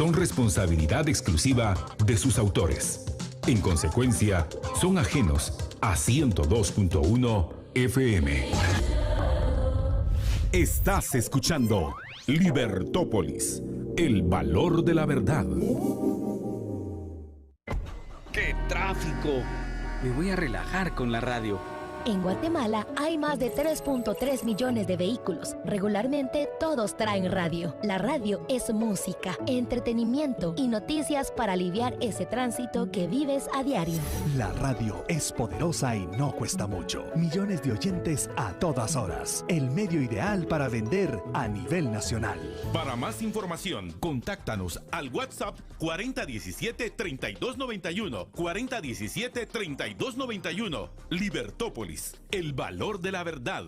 son responsabilidad exclusiva de sus autores. En consecuencia, son ajenos a 102.1 FM. Estás escuchando Libertópolis, el valor de la verdad. ¡Qué tráfico! Me voy a relajar con la radio. En Guatemala hay más de 3.3 millones de vehículos. Regularmente todos traen radio. La radio es música, entretenimiento y noticias para aliviar ese tránsito que vives a diario. La radio es poderosa y no cuesta mucho. Millones de oyentes a todas horas. El medio ideal para vender a nivel nacional. Para más información, contáctanos al WhatsApp 4017-3291. 4017-3291. Libertópolis. El valor de la verdad.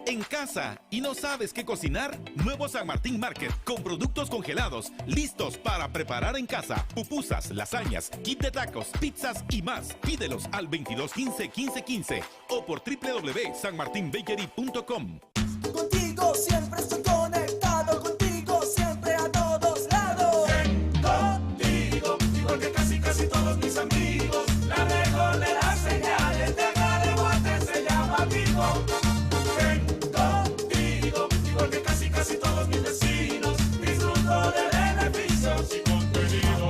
¿En casa y no sabes qué cocinar? Nuevo San Martín Market con productos congelados listos para preparar en casa. Pupusas, lasañas, kit de tacos, pizzas y más. Pídelos al 2215-1515 o por www.sanmartinbakery.com. Contigo siempre estoy conectado, contigo siempre a todos lados. Contigo, igual que casi todos mis amigos. La mejor de las señales de Guate se llama Vivo. Ven contigo, igual que casi todos mis vecinos. Disfruto de beneficios y contenido.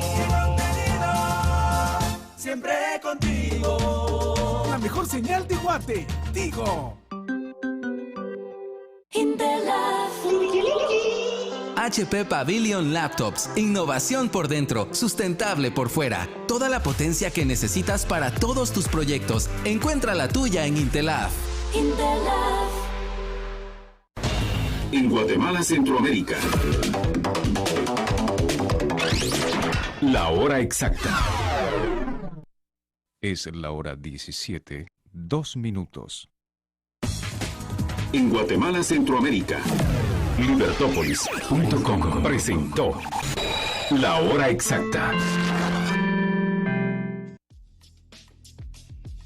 Siempre contigo. La mejor señal de Guate, Tigo. HP Pavilion Laptops, innovación por dentro, sustentable por fuera. Toda la potencia que necesitas para todos tus proyectos. Encuentra la tuya en Intelaf. En Guatemala, Centroamérica. La hora exacta. Es la hora 17, 2 minutos. En Guatemala, Centroamérica. Libertópolis.com presentó La Hora Exacta.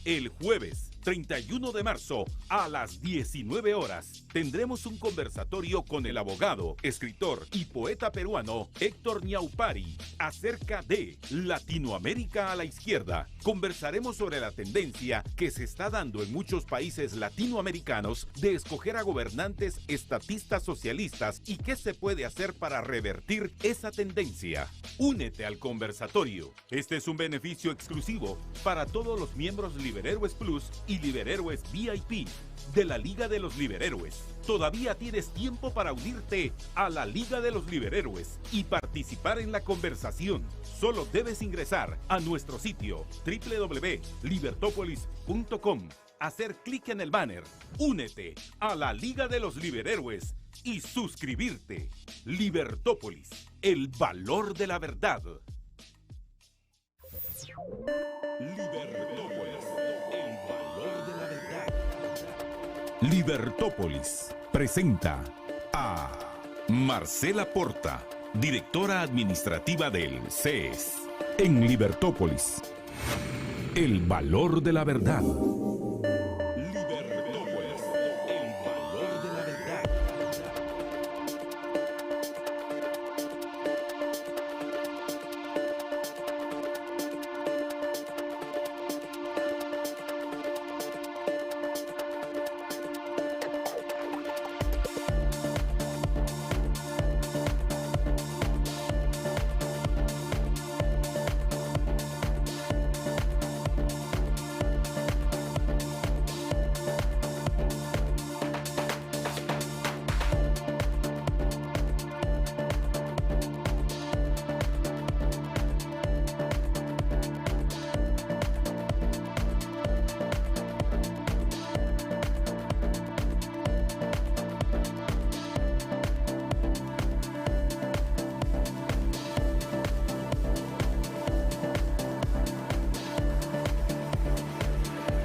El jueves 31 de marzo a las 19 horas tendremos un conversatorio con el abogado, escritor y poeta peruano Héctor Ñaupari acerca de Latinoamérica a la izquierda. Conversaremos sobre la tendencia que se está dando en muchos países latinoamericanos de escoger a gobernantes estatistas socialistas y qué se puede hacer para revertir esa tendencia. Únete al conversatorio. Este es un beneficio exclusivo para todos los miembros Liberhéroes Plus y Liberhéroes VIP de la Liga de los Liberhéroes. Todavía tienes tiempo para unirte a la Liga de los Liberhéroes y participar en la conversación. Solo debes ingresar a nuestro sitio www.libertopolis.com, hacer clic en el banner, únete a la Liga de los Liberhéroes y suscribirte. Libertópolis, el valor de la verdad. Libertópolis, el valor de la verdad. Libertópolis presenta a Marcela Porta, directora administrativa del CES. En Libertópolis, el valor de la verdad.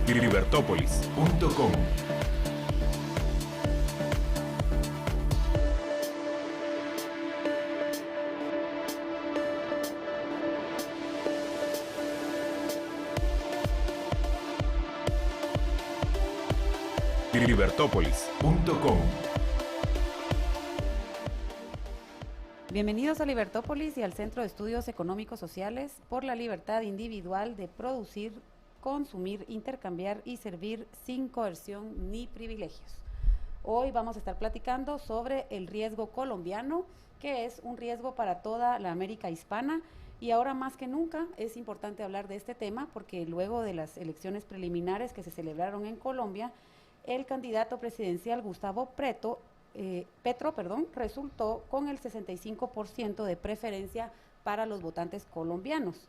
Libertópolis.com. Libertópolis.com. Bienvenidos a Libertópolis y al Centro de Estudios Económicos Sociales por la libertad individual de producir, consumir, intercambiar y servir sin coerción ni privilegios. Hoy vamos a estar platicando sobre el riesgo colombiano, que es un riesgo para toda la América hispana, y ahora más que nunca es importante hablar de este tema porque luego de las elecciones preliminares que se celebraron en Colombia, el candidato presidencial Gustavo Petro, resultó con el 65% de preferencia para los votantes colombianos.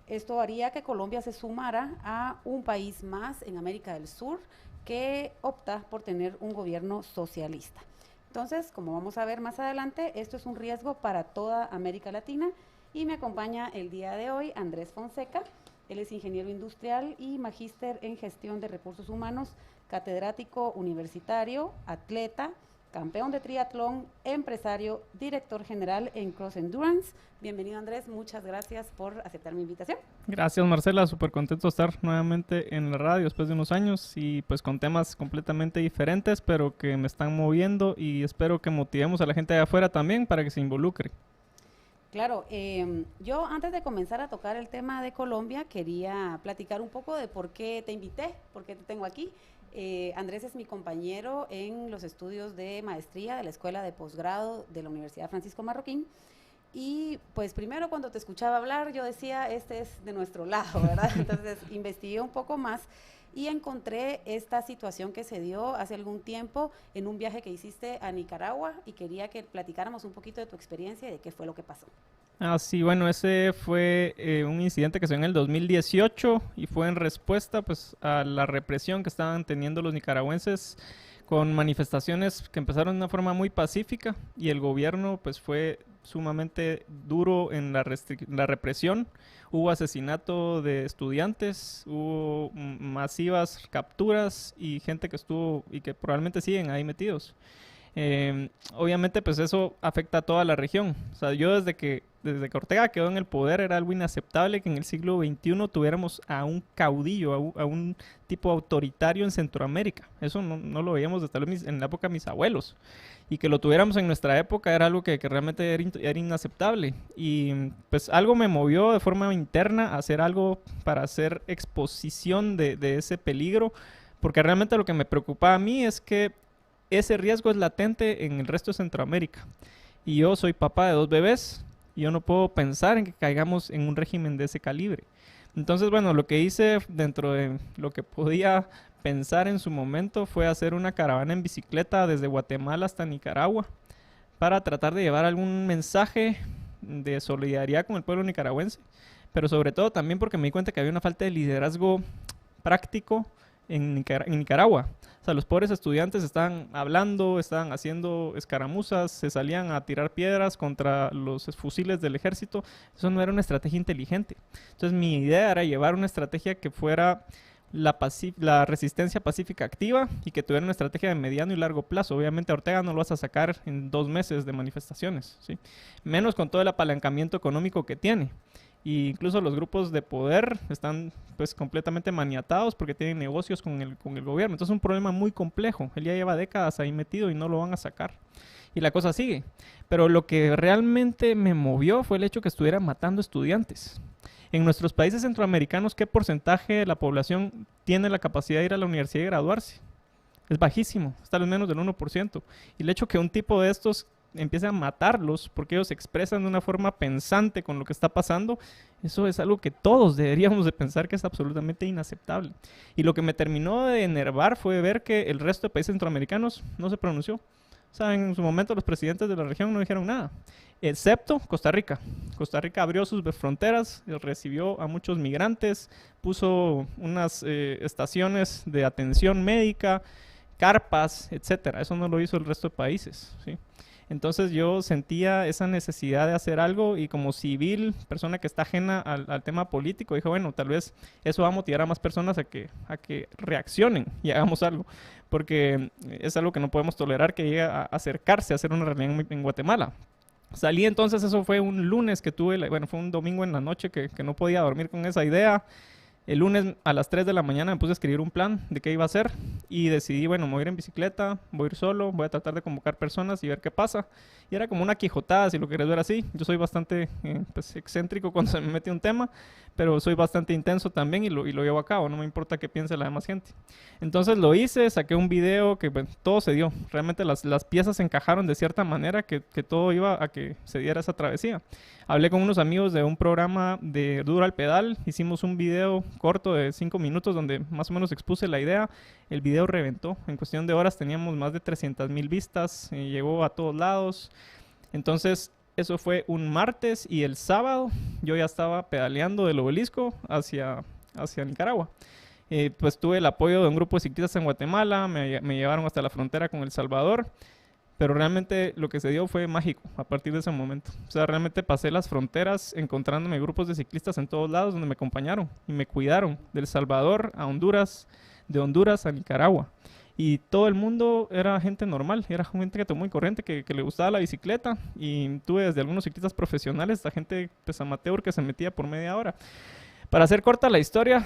Esto haría que Colombia se sumara a un país más en América del Sur que opta por tener un gobierno socialista. Entonces, como vamos a ver más adelante, esto es un riesgo para toda América Latina y me acompaña el día de hoy Andrés Fonseca. Él es ingeniero industrial y magíster en gestión de recursos humanos, catedrático universitario, atleta, campeón de triatlón, empresario, director general en Cross Endurance. Bienvenido, Andrés, muchas gracias por aceptar mi invitación. Gracias, Marcela, súper contento de estar nuevamente en la radio después de unos años y pues con temas completamente diferentes, pero que me están moviendo y espero que motivemos a la gente de afuera también para que se involucre. Claro, yo antes de comenzar a tocar el tema de Colombia quería platicar un poco de por qué te invité, por qué te tengo aquí. Andrés es mi compañero en los estudios de maestría de la Escuela de Posgrado de la Universidad Francisco Marroquín y pues primero cuando te escuchaba hablar yo decía este es de nuestro lado, ¿verdad? Entonces investigué un poco más y encontré esta situación que se dio hace algún tiempo en un viaje que hiciste a Nicaragua y quería que platicáramos un poquito de tu experiencia y de qué fue lo que pasó. Sí, bueno, ese fue un incidente que se dio en el 2018 y fue en respuesta pues a la represión que estaban teniendo los nicaragüenses con manifestaciones que empezaron de una forma muy pacífica y el gobierno pues fue sumamente duro en la represión. Hubo asesinato de estudiantes, hubo masivas capturas y gente que estuvo y que probablemente siguen ahí metidos. Obviamente pues eso afecta a toda la región. O sea, yo desde que Ortega quedó en el poder era algo inaceptable que en el siglo XXI tuviéramos a un caudillo, a un tipo autoritario en Centroamérica. Eso no lo veíamos desde en la época de mis abuelos. Y que lo tuviéramos en nuestra época era algo que realmente era inaceptable. Y pues algo me movió de forma interna a hacer algo para hacer exposición de ese peligro. Porque realmente lo que me preocupaba a mí es que ese riesgo es latente en el resto de Centroamérica. Y yo soy papá de 2 bebés y yo no puedo pensar en que caigamos en un régimen de ese calibre. Entonces, bueno, lo que hice dentro de lo que podía pensar en su momento fue hacer una caravana en bicicleta desde Guatemala hasta Nicaragua para tratar de llevar algún mensaje de solidaridad con el pueblo nicaragüense, pero sobre todo también porque me di cuenta que había una falta de liderazgo práctico en Nicaragua. O sea, los pobres estudiantes estaban hablando, estaban haciendo escaramuzas, se salían a tirar piedras contra los fusiles del ejército. Eso no era una estrategia inteligente. Entonces mi idea era llevar una estrategia que fuera la resistencia pacífica activa y que tuviera una estrategia de mediano y largo plazo. Obviamente a Ortega no lo vas a sacar en 2 meses de manifestaciones, ¿sí? Menos con todo el apalancamiento económico que tiene. Y incluso los grupos de poder están pues completamente maniatados porque tienen negocios con el gobierno. Entonces es un problema muy complejo. Él ya lleva décadas ahí metido y no lo van a sacar. Y la cosa sigue. Pero lo que realmente me movió fue el hecho que estuvieran matando estudiantes. En nuestros países centroamericanos, ¿qué porcentaje de la población tiene la capacidad de ir a la universidad y graduarse? Es bajísimo, está al menos del 1%. Y el hecho que un tipo de estos empiece a matarlos porque ellos se expresan de una forma pensante con lo que está pasando, eso es algo que todos deberíamos de pensar que es absolutamente inaceptable. Y lo que me terminó de enervar fue ver que el resto de países centroamericanos no se pronunció. O sea, en su momento los presidentes de la región no dijeron nada, excepto Costa Rica. Costa Rica abrió sus fronteras, recibió a muchos migrantes, puso unas estaciones de atención médica, carpas, etcétera. Eso no lo hizo el resto de países, ¿sí? Entonces yo sentía esa necesidad de hacer algo y como civil, persona que está ajena al tema político, dije, bueno, tal vez eso va a motivar a más personas a que reaccionen y hagamos algo, porque es algo que no podemos tolerar que llegue a acercarse a hacer una reunión en Guatemala. Salí entonces, eso fue un lunes que tuve, fue un domingo en la noche que no podía dormir con esa idea. El lunes a las 3 de la mañana me puse a escribir un plan de qué iba a hacer y decidí, bueno, me voy a ir en bicicleta, voy a ir solo, voy a tratar de convocar personas y ver qué pasa. Y era como una quijotada, si lo querés ver así. Yo soy bastante pues, excéntrico cuando se me mete un tema, pero soy bastante intenso también y lo llevo a cabo, no me importa qué piense la demás gente. Entonces lo hice, saqué un video que bueno, todo se dio. Realmente las piezas se encajaron de cierta manera que todo iba a que se diera esa travesía. Hablé con unos amigos de un programa de Duro al Pedal, hicimos un video corto de 5 minutos donde más o menos expuse la idea. El video reventó, en cuestión de horas teníamos más de 300,000 vistas, llegó a todos lados. Entonces eso fue un martes y el sábado yo ya estaba pedaleando del Obelisco hacia Nicaragua. Pues tuve el apoyo de un grupo de ciclistas en Guatemala, me llevaron hasta la frontera con El Salvador. Pero realmente lo que se dio fue mágico a partir de ese momento. O sea, realmente pasé las fronteras encontrándome grupos de ciclistas en todos lados donde me acompañaron y me cuidaron. Del Salvador a Honduras, de Honduras a Nicaragua. Y todo el mundo era gente normal, era gente que tomó muy corriente, que le gustaba la bicicleta. Y tuve desde algunos ciclistas profesionales hasta gente pues, amateur que se metía por media hora. Para hacer corta la historia,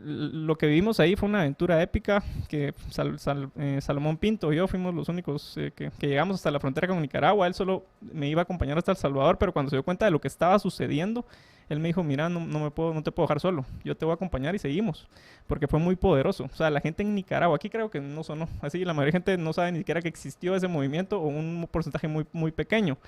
lo que vivimos ahí fue una aventura épica que Salomón Pinto y yo fuimos los únicos que llegamos hasta la frontera con Nicaragua. Él solo me iba a acompañar hasta El Salvador, pero cuando se dio cuenta de lo que estaba sucediendo, él me dijo, mira, no te puedo dejar solo, yo te voy a acompañar y seguimos, porque fue muy poderoso. O sea, la gente en Nicaragua, aquí creo que no sonó así, la mayoría de gente no sabe ni siquiera que existió ese movimiento o un porcentaje muy, muy pequeño,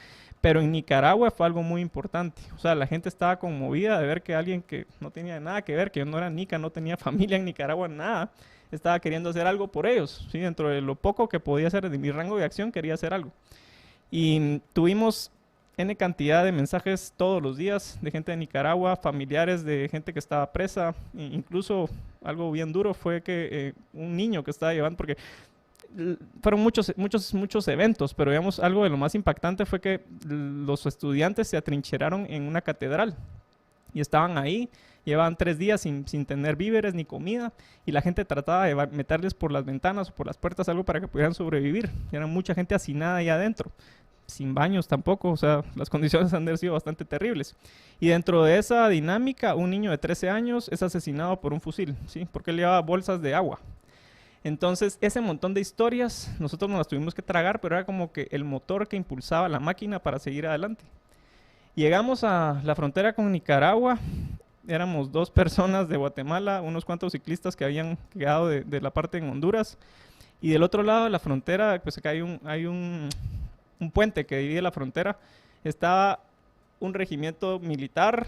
pero en Nicaragua fue algo muy importante. O sea, la gente estaba conmovida de ver que alguien que no tenía nada que ver, que yo no era nica, no tenía familia en Nicaragua, nada, estaba queriendo hacer algo por ellos, ¿sí? Dentro de lo poco que podía hacer de mi rango de acción, quería hacer algo. Y tuvimos N cantidad de mensajes todos los días de gente de Nicaragua, familiares de gente que estaba presa. Incluso algo bien duro fue que un niño que estaba llevando, porque fueron muchos eventos, pero digamos algo de lo más impactante fue que los estudiantes se atrincheraron en una catedral y estaban ahí, llevaban 3 días sin tener víveres ni comida y la gente trataba de meterles por las ventanas o por las puertas algo para que pudieran sobrevivir. Y era mucha gente hacinada ahí adentro, sin baños tampoco, o sea, las condiciones han de haber sido bastante terribles. Y dentro de esa dinámica, un niño de 13 años es asesinado por un fusil, ¿sí? Porque él llevaba bolsas de agua. Entonces, ese montón de historias, nosotros nos las tuvimos que tragar, pero era como que el motor que impulsaba la máquina para seguir adelante. Llegamos a la frontera con Nicaragua, éramos 2 personas de Guatemala, unos cuantos ciclistas que habían quedado de la parte en Honduras, y del otro lado de la frontera, pues acá hay un puente que divide la frontera, estaba un regimiento militar,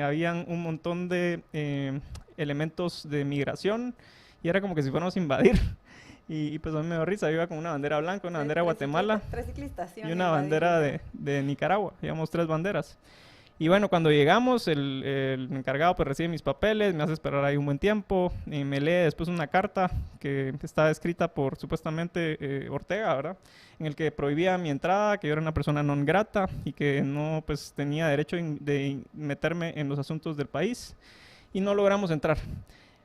habían un montón de elementos de migración y era como que si fuéramos a invadir. Y pues a mí me dio risa, yo iba con una bandera blanca, una bandera de Guatemala 3 ciclistas, y una bandera de Nicaragua, llevamos 3 banderas. Y bueno, cuando llegamos, el encargado pues recibe mis papeles, me hace esperar ahí un buen tiempo, y me lee después una carta que está escrita por supuestamente Ortega, ¿verdad? En el que prohibía mi entrada, que yo era una persona non grata y que no pues tenía derecho de meterme en los asuntos del país, y no logramos entrar.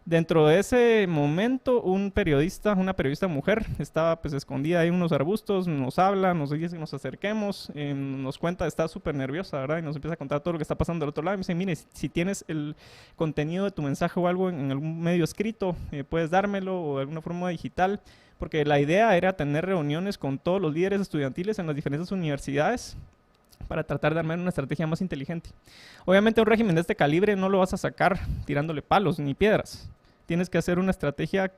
Dentro de ese momento, una periodista mujer, estaba pues escondida ahí en unos arbustos, nos habla, nos dice que nos acerquemos, nos cuenta, está súper nerviosa, ¿verdad? Y nos empieza a contar todo lo que está pasando del otro lado. Y me dice, mire, si tienes el contenido de tu mensaje o algo en algún medio escrito, puedes dármelo o de alguna forma digital, porque la idea era tener reuniones con todos los líderes estudiantiles en las diferentes universidades para tratar de armar una estrategia más inteligente. Obviamente un régimen de este calibre no lo vas a sacar tirándole palos ni piedras. Tienes que hacer una estrategia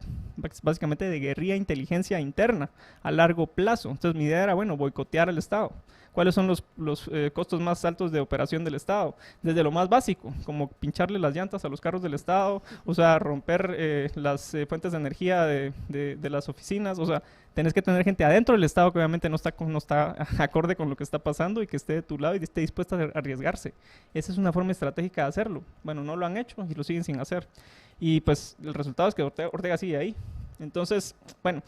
básicamente de guerrilla e inteligencia interna a largo plazo. Entonces mi idea era, bueno, boicotear al Estado. ¿Cuáles son los costos más altos de operación del Estado? Desde lo más básico, como pincharle las llantas a los carros del Estado, o sea, romper las fuentes de energía de las oficinas, o sea, tenés que tener gente adentro del Estado que obviamente no está acorde con lo que está pasando y que esté de tu lado y esté dispuesta a arriesgarse. Esa es una forma estratégica de hacerlo. Bueno, no lo han hecho y lo siguen sin hacer. Y pues el resultado es que Ortega sigue ahí. Entonces, bueno,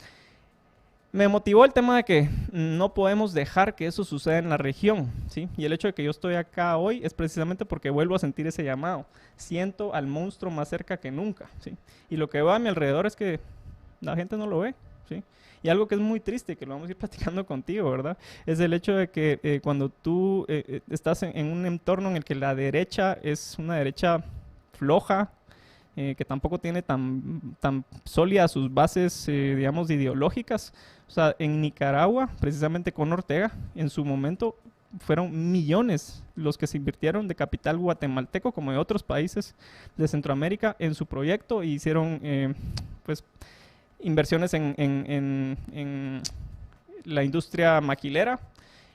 me motivó el tema de que no podemos dejar que eso suceda en la región, ¿sí? Y el hecho de que yo estoy acá hoy es precisamente porque vuelvo a sentir ese llamado. Siento al monstruo más cerca que nunca, ¿sí? Y lo que veo a mi alrededor es que la gente no lo ve, ¿sí? Y algo que es muy triste, que lo vamos a ir platicando contigo, ¿verdad? Es el hecho de que cuando tú estás en un entorno en el que la derecha es una derecha floja, que tampoco tiene tan sólidas sus bases, digamos, ideológicas. O sea, en Nicaragua, precisamente con Ortega, en su momento fueron millones los que se invirtieron de capital guatemalteco, como de otros países de Centroamérica, en su proyecto, y hicieron pues inversiones en la industria maquilera,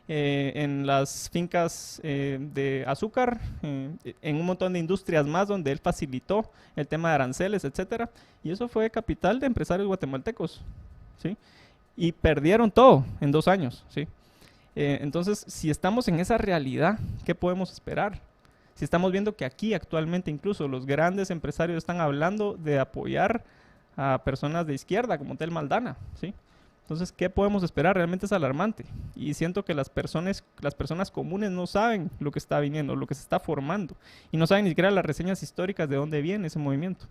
en las fincas de azúcar, en un montón de industrias más donde él facilitó el tema de aranceles, etcétera, y eso fue capital de empresarios guatemaltecos, ¿sí? Y perdieron todo en 2 años, ¿sí? Entonces, si estamos en esa realidad, ¿qué podemos esperar? Si estamos viendo que aquí actualmente incluso los grandes empresarios están hablando de apoyar a personas de izquierda como Tel Maldana, ¿sí? Entonces, ¿qué podemos esperar? Realmente es alarmante. Y siento que las personas comunes no saben lo que está viniendo, lo que se está formando. Y no saben ni siquiera las reseñas históricas de dónde viene ese movimiento.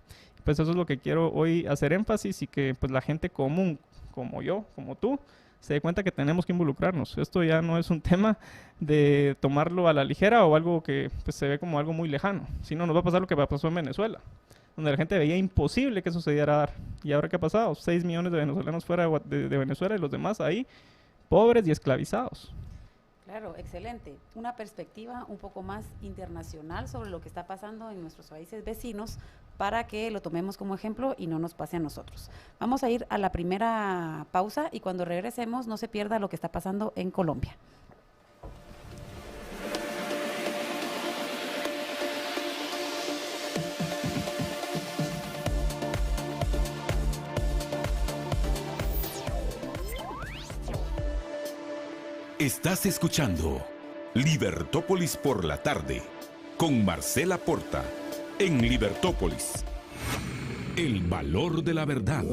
Pues eso es lo que quiero hoy hacer énfasis, y que pues la gente común, como yo, como tú, se dé cuenta que tenemos que involucrarnos. Esto ya no es un tema de tomarlo a la ligera o algo que pues, se ve como algo muy lejano. Si no, nos va a pasar lo que pasó en Venezuela, donde la gente veía imposible que eso se diera a dar. ¿Y ahora qué ha pasado? 6 millones de venezolanos fuera de Venezuela, y los demás ahí, pobres y esclavizados. Claro, excelente. Una perspectiva un poco más internacional sobre lo que está pasando en nuestros países vecinos, para que lo tomemos como ejemplo y no nos pase a nosotros. Vamos a ir a la primera pausa, y cuando regresemos no se pierda lo que está pasando en Colombia. Estás escuchando Libertópolis por la tarde con Marcela Porta. En Libertópolis, el valor de la verdad.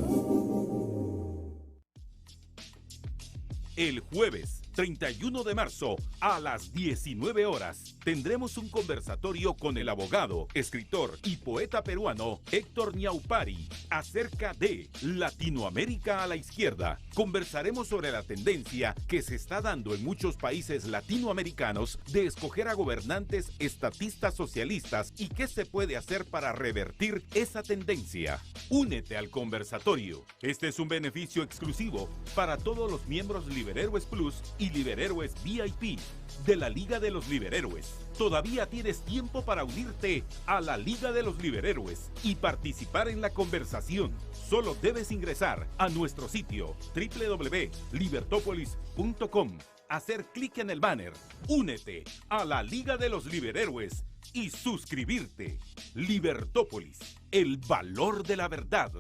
El jueves 31 de marzo a las 19 horas tendremos un conversatorio con el abogado, escritor y poeta peruano Héctor Ñaupari acerca de Latinoamérica a la izquierda. Conversaremos sobre la tendencia que se está dando en muchos países latinoamericanos de escoger a gobernantes estatistas socialistas y qué se puede hacer para revertir esa tendencia. Únete al conversatorio. Este es un beneficio exclusivo para todos los miembros Liberhéroes Plus y Liberhéroes VIP de la Liga de los Liberhéroes. Todavía tienes tiempo para unirte a la Liga de los Liberhéroes y participar en la conversación. Solo debes ingresar a nuestro sitio www.libertopolis.com, hacer clic en el banner Únete a la Liga de los Liberhéroes y suscribirte. Libertópolis, el valor de la verdad.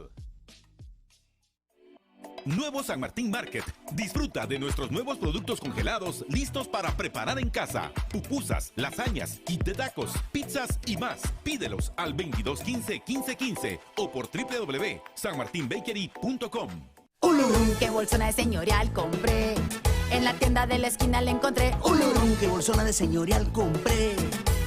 Nuevo San Martín Market. Disfruta de nuestros nuevos productos congelados listos para preparar en casa. Pupusas, lasañas, kit de tacos, pizzas y más. Pídelos al 2215-1515 o por www.sanmartinbakery.com. ¡Ulurum! ¡Qué bolsona de señorial compré! En la tienda de la esquina la encontré. ¡Ulurum! ¡Qué bolsona de señorial compré!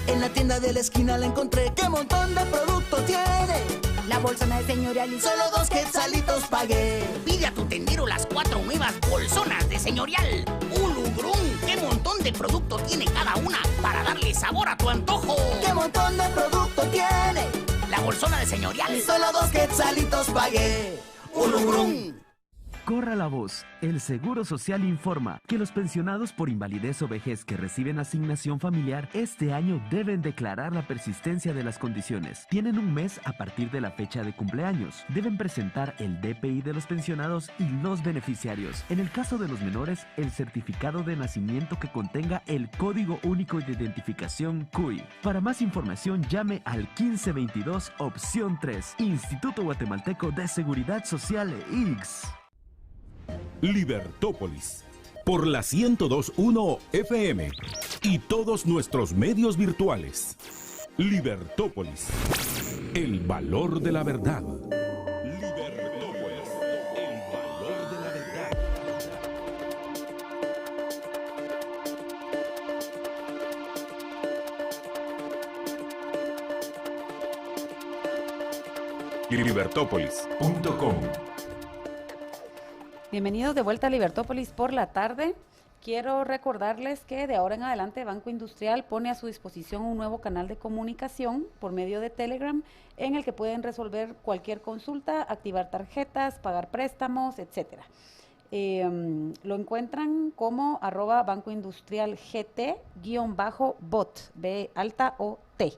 En la tienda de la esquina la encontré. ¡Qué montón de producto tiene! La bolsona de señorial y solo 2 quetzalitos pagué. Pide a tu tendero las 4 nuevas bolsonas de señorial. ¡Ulurum! ¡Qué montón de producto tiene cada una para darle sabor a tu antojo! ¡Qué montón de producto tiene! La bolsona de señorial. Y solo 2 quetzalitos pagué. ¡Ulurum! Corra la voz. El Seguro Social informa que los pensionados por invalidez o vejez que reciben asignación familiar este año deben declarar la persistencia de las condiciones. Tienen un mes a partir de la fecha de cumpleaños. Deben presentar el DPI de los pensionados y los beneficiarios. En el caso de los menores, el certificado de nacimiento que contenga el Código Único de Identificación CUI. Para más información, llame al 1522 opción 3. Instituto Guatemalteco de Seguridad Social IGS. Libertópolis por la 102.1 FM y todos nuestros medios virtuales. Libertópolis, el valor de la verdad. Libertópolis, el valor de la verdad. Libertópolis.com. Bienvenidos de vuelta a Libertópolis por la tarde. quiero recordarles que de ahora en adelante Banco Industrial pone a su disposición un nuevo canal de comunicación por medio de Telegram en el que pueden resolver cualquier consulta, activar tarjetas, pagar préstamos, etcétera. Lo encuentran como @bancoindustrialgt_bot, B-O-T,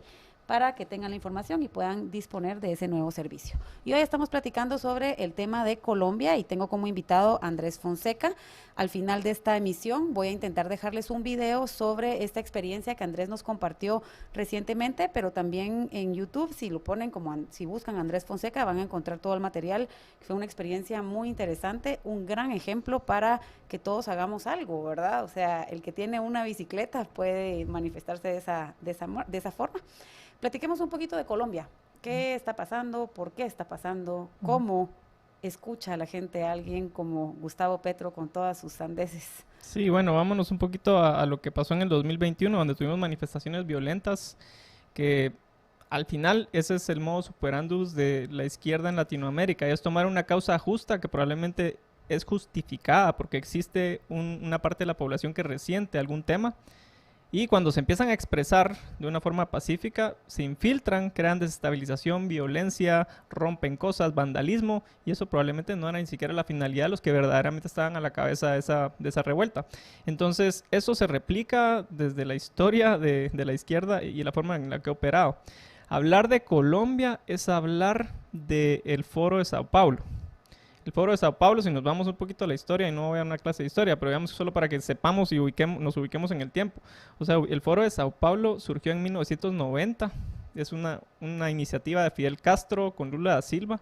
para que tengan la información y puedan disponer de ese nuevo servicio. Y hoy estamos platicando sobre el tema de Colombia y tengo como invitado a Andrés Fonseca. Al final de esta emisión voy a intentar dejarles un video sobre esta experiencia que Andrés nos compartió recientemente, pero también en YouTube, si lo ponen si buscan Andrés Fonseca, van a encontrar todo el material. Fue una experiencia muy interesante, un gran ejemplo para que todos hagamos algo, ¿verdad? O sea, el que tiene una bicicleta puede manifestarse de esa forma. Platiquemos un poquito de Colombia. ¿Qué está pasando? ¿Por qué está pasando? ¿Cómo escucha a la gente a alguien como Gustavo Petro con todas sus sandeces? Sí, bueno, vámonos un poquito a lo que pasó en el 2021, donde tuvimos manifestaciones violentas, que al final ese es el modus operandus de la izquierda en Latinoamérica, y es tomar una causa justa que probablemente es justificada porque existe una parte de la población que resiente algún tema, y cuando se empiezan a expresar de una forma pacífica, se infiltran, crean desestabilización, violencia, rompen cosas, vandalismo, y eso probablemente no era ni siquiera la finalidad de los que verdaderamente estaban a la cabeza de esa revuelta. Entonces, eso se replica desde la historia de la izquierda y la forma en la que ha operado. Hablar de Colombia es hablar del Foro de Sao Paulo. El Foro de Sao Paulo, si nos vamos un poquito a la historia, y no voy a una clase de historia, pero digamos solo para que sepamos y nos ubiquemos en el tiempo. O sea, el Foro de Sao Paulo surgió en 1990, es una iniciativa de Fidel Castro con Lula da Silva,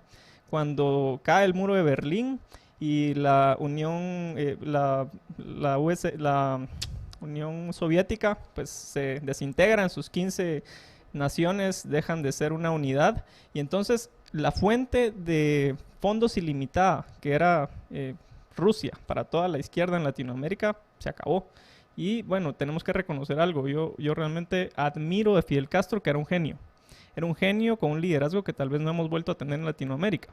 cuando cae el muro de Berlín y la Unión Soviética pues se desintegra en sus 15 naciones, dejan de ser una unidad, y entonces la fuente de fondos ilimitada, que era Rusia, para toda la izquierda en Latinoamérica, se acabó. Y bueno, tenemos que reconocer algo. Yo realmente admiro de Fidel Castro, que era un genio. Era un genio con un liderazgo que tal vez no hemos vuelto a tener en Latinoamérica.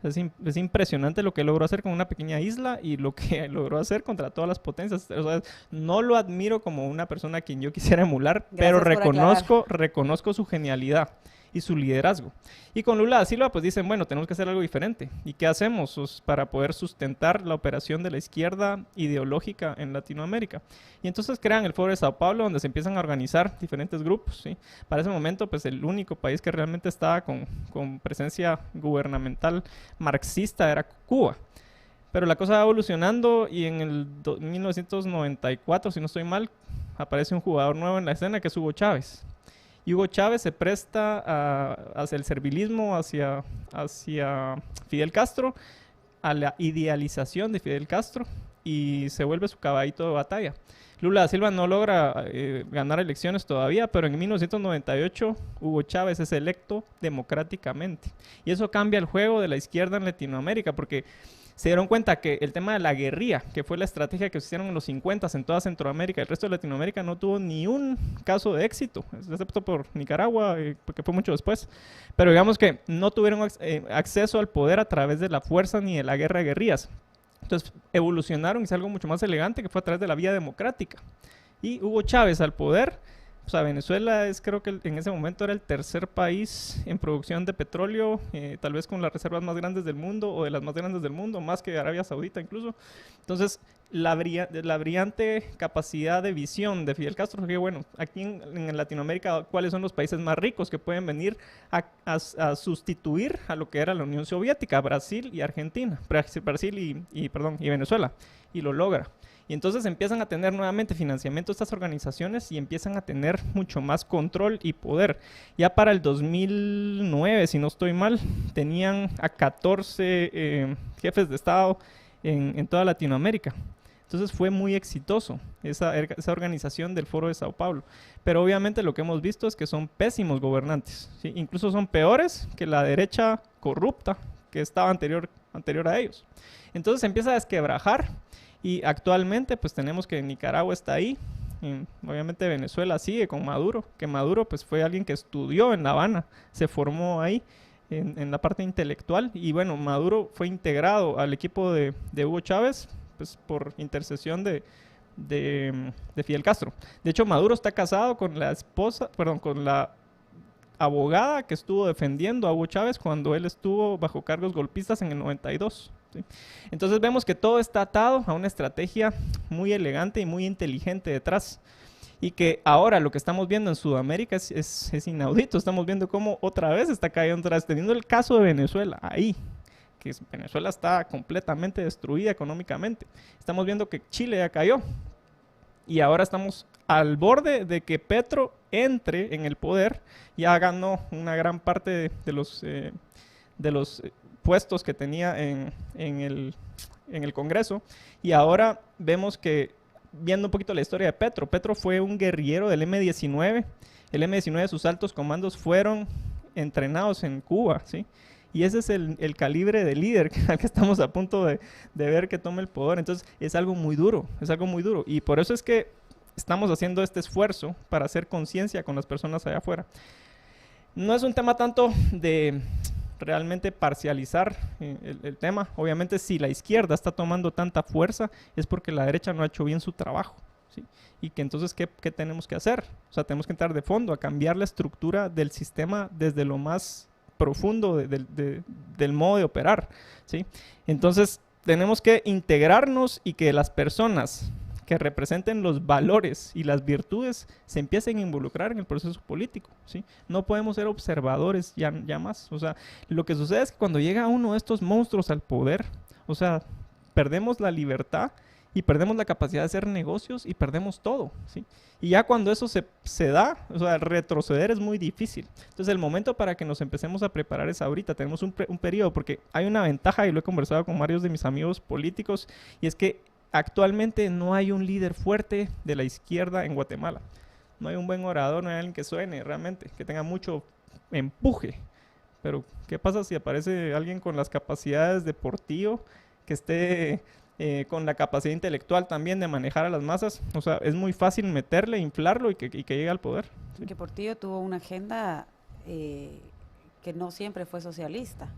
Es impresionante lo que logró hacer con una pequeña isla y lo que logró hacer contra todas las potencias. O sea, no lo admiro como una persona a quien yo quisiera emular, pero reconozco su genialidad y su liderazgo. Y con Lula da Silva pues dicen, bueno, tenemos que hacer algo diferente. ¿Y qué hacemos para poder sustentar la operación de la izquierda ideológica en Latinoamérica? Y entonces crean el Foro de Sao Paulo, donde se empiezan a organizar diferentes grupos, ¿sí? Para ese momento pues el único país que realmente estaba con presencia gubernamental marxista era Cuba. Pero la cosa va evolucionando y en el 1994, si no estoy mal, aparece un jugador nuevo en la escena que es Hugo Chávez. Y Hugo Chávez se presta hacia el servilismo, hacia Fidel Castro, a la idealización de Fidel Castro, y se vuelve su caballito de batalla. Lula da Silva no logra ganar elecciones todavía, pero en 1998 Hugo Chávez es electo democráticamente. Y eso cambia el juego de la izquierda en Latinoamérica, porque se dieron cuenta que el tema de la guerrilla, que fue la estrategia que se hicieron en los 50 en toda Centroamérica, el resto de Latinoamérica no tuvo ni un caso de éxito, excepto por Nicaragua, porque fue mucho después. Pero digamos que no tuvieron acceso al poder a través de la fuerza ni de la guerra de guerrillas. Entonces evolucionaron y es algo mucho más elegante, que fue a través de la vía democrática. Y Hugo Chávez al poder. O sea, Venezuela creo que en ese momento era el tercer país en producción de petróleo, tal vez con las reservas más grandes del mundo, o de las más grandes del mundo, más que Arabia Saudita incluso. Entonces, la brillante capacidad de visión de Fidel Castro, que bueno, aquí en Latinoamérica, ¿cuáles son los países más ricos que pueden venir a sustituir a lo que era la Unión Soviética? Brasil y Argentina, Brasil y Venezuela, y lo logra. Y entonces empiezan a tener nuevamente financiamiento estas organizaciones y empiezan a tener mucho más control y poder. Ya para el 2009, si no estoy mal, tenían a 14 jefes de Estado en toda Latinoamérica. Entonces fue muy exitoso esa organización del Foro de Sao Paulo. Pero obviamente lo que hemos visto es que son pésimos gobernantes, ¿sí? Incluso son peores que la derecha corrupta que estaba anterior a ellos. Entonces se empieza a desquebrajar. Y actualmente pues tenemos que Nicaragua está ahí, obviamente Venezuela sigue con Maduro, que Maduro pues fue alguien que estudió en La Habana, se formó ahí en la parte intelectual, y bueno, Maduro fue integrado al equipo de Hugo Chávez pues por intercesión de Fidel Castro. De hecho, Maduro está casado con con la abogada que estuvo defendiendo a Hugo Chávez cuando él estuvo bajo cargos golpistas en el 92. ¿Sí? Entonces vemos que todo está atado a una estrategia muy elegante y muy inteligente detrás. Y que ahora lo que estamos viendo en Sudamérica es inaudito. Estamos viendo cómo otra vez está cayendo atrás, teniendo el caso de Venezuela ahí, que Venezuela está completamente destruida económicamente. Estamos viendo que Chile ya cayó. Y ahora estamos al borde de que Petro entre en el poder. Ya ganó una gran parte de los puestos que tenía en el Congreso. Y ahora vemos que, viendo un poquito la historia de Petro, Petro fue un guerrillero del M-19. El M-19, sus altos comandos fueron entrenados en Cuba, ¿sí? Y ese es el calibre de líder al que estamos a punto de ver que tome el poder. Entonces es algo muy duro, es algo muy duro. Y por eso es que estamos haciendo este esfuerzo para hacer conciencia con las personas allá afuera. No es un tema tanto de realmente parcializar el tema. Obviamente si la izquierda está tomando tanta fuerza es porque la derecha no ha hecho bien su trabajo, ¿sí? Y que entonces, ¿qué tenemos que hacer? O sea, tenemos que entrar de fondo a cambiar la estructura del sistema desde lo más profundo del modo de operar, ¿sí? Entonces tenemos que integrarnos y que las personas que representen los valores y las virtudes se empiecen a involucrar en el proceso político, ¿sí? No podemos ser observadores ya más. O sea, lo que sucede es que cuando llega uno de estos monstruos al poder, o sea, perdemos la libertad y perdemos la capacidad de hacer negocios y perdemos todo, ¿sí? Y ya cuando eso se da, o sea, retroceder es muy difícil. Entonces el momento para que nos empecemos a preparar es ahorita. Tenemos un periodo, porque hay una ventaja, y lo he conversado con varios de mis amigos políticos, y es que actualmente no hay un líder fuerte de la izquierda en Guatemala. No hay un buen orador, no hay alguien que suene realmente, que tenga mucho empuje. Pero ¿qué pasa si aparece alguien con las capacidades de Portillo, que esté con la capacidad intelectual también de manejar a las masas? O sea, es muy fácil meterle, inflarlo y que llegue al poder, ¿sí? Que Portillo tuvo una agenda que no siempre fue socialista.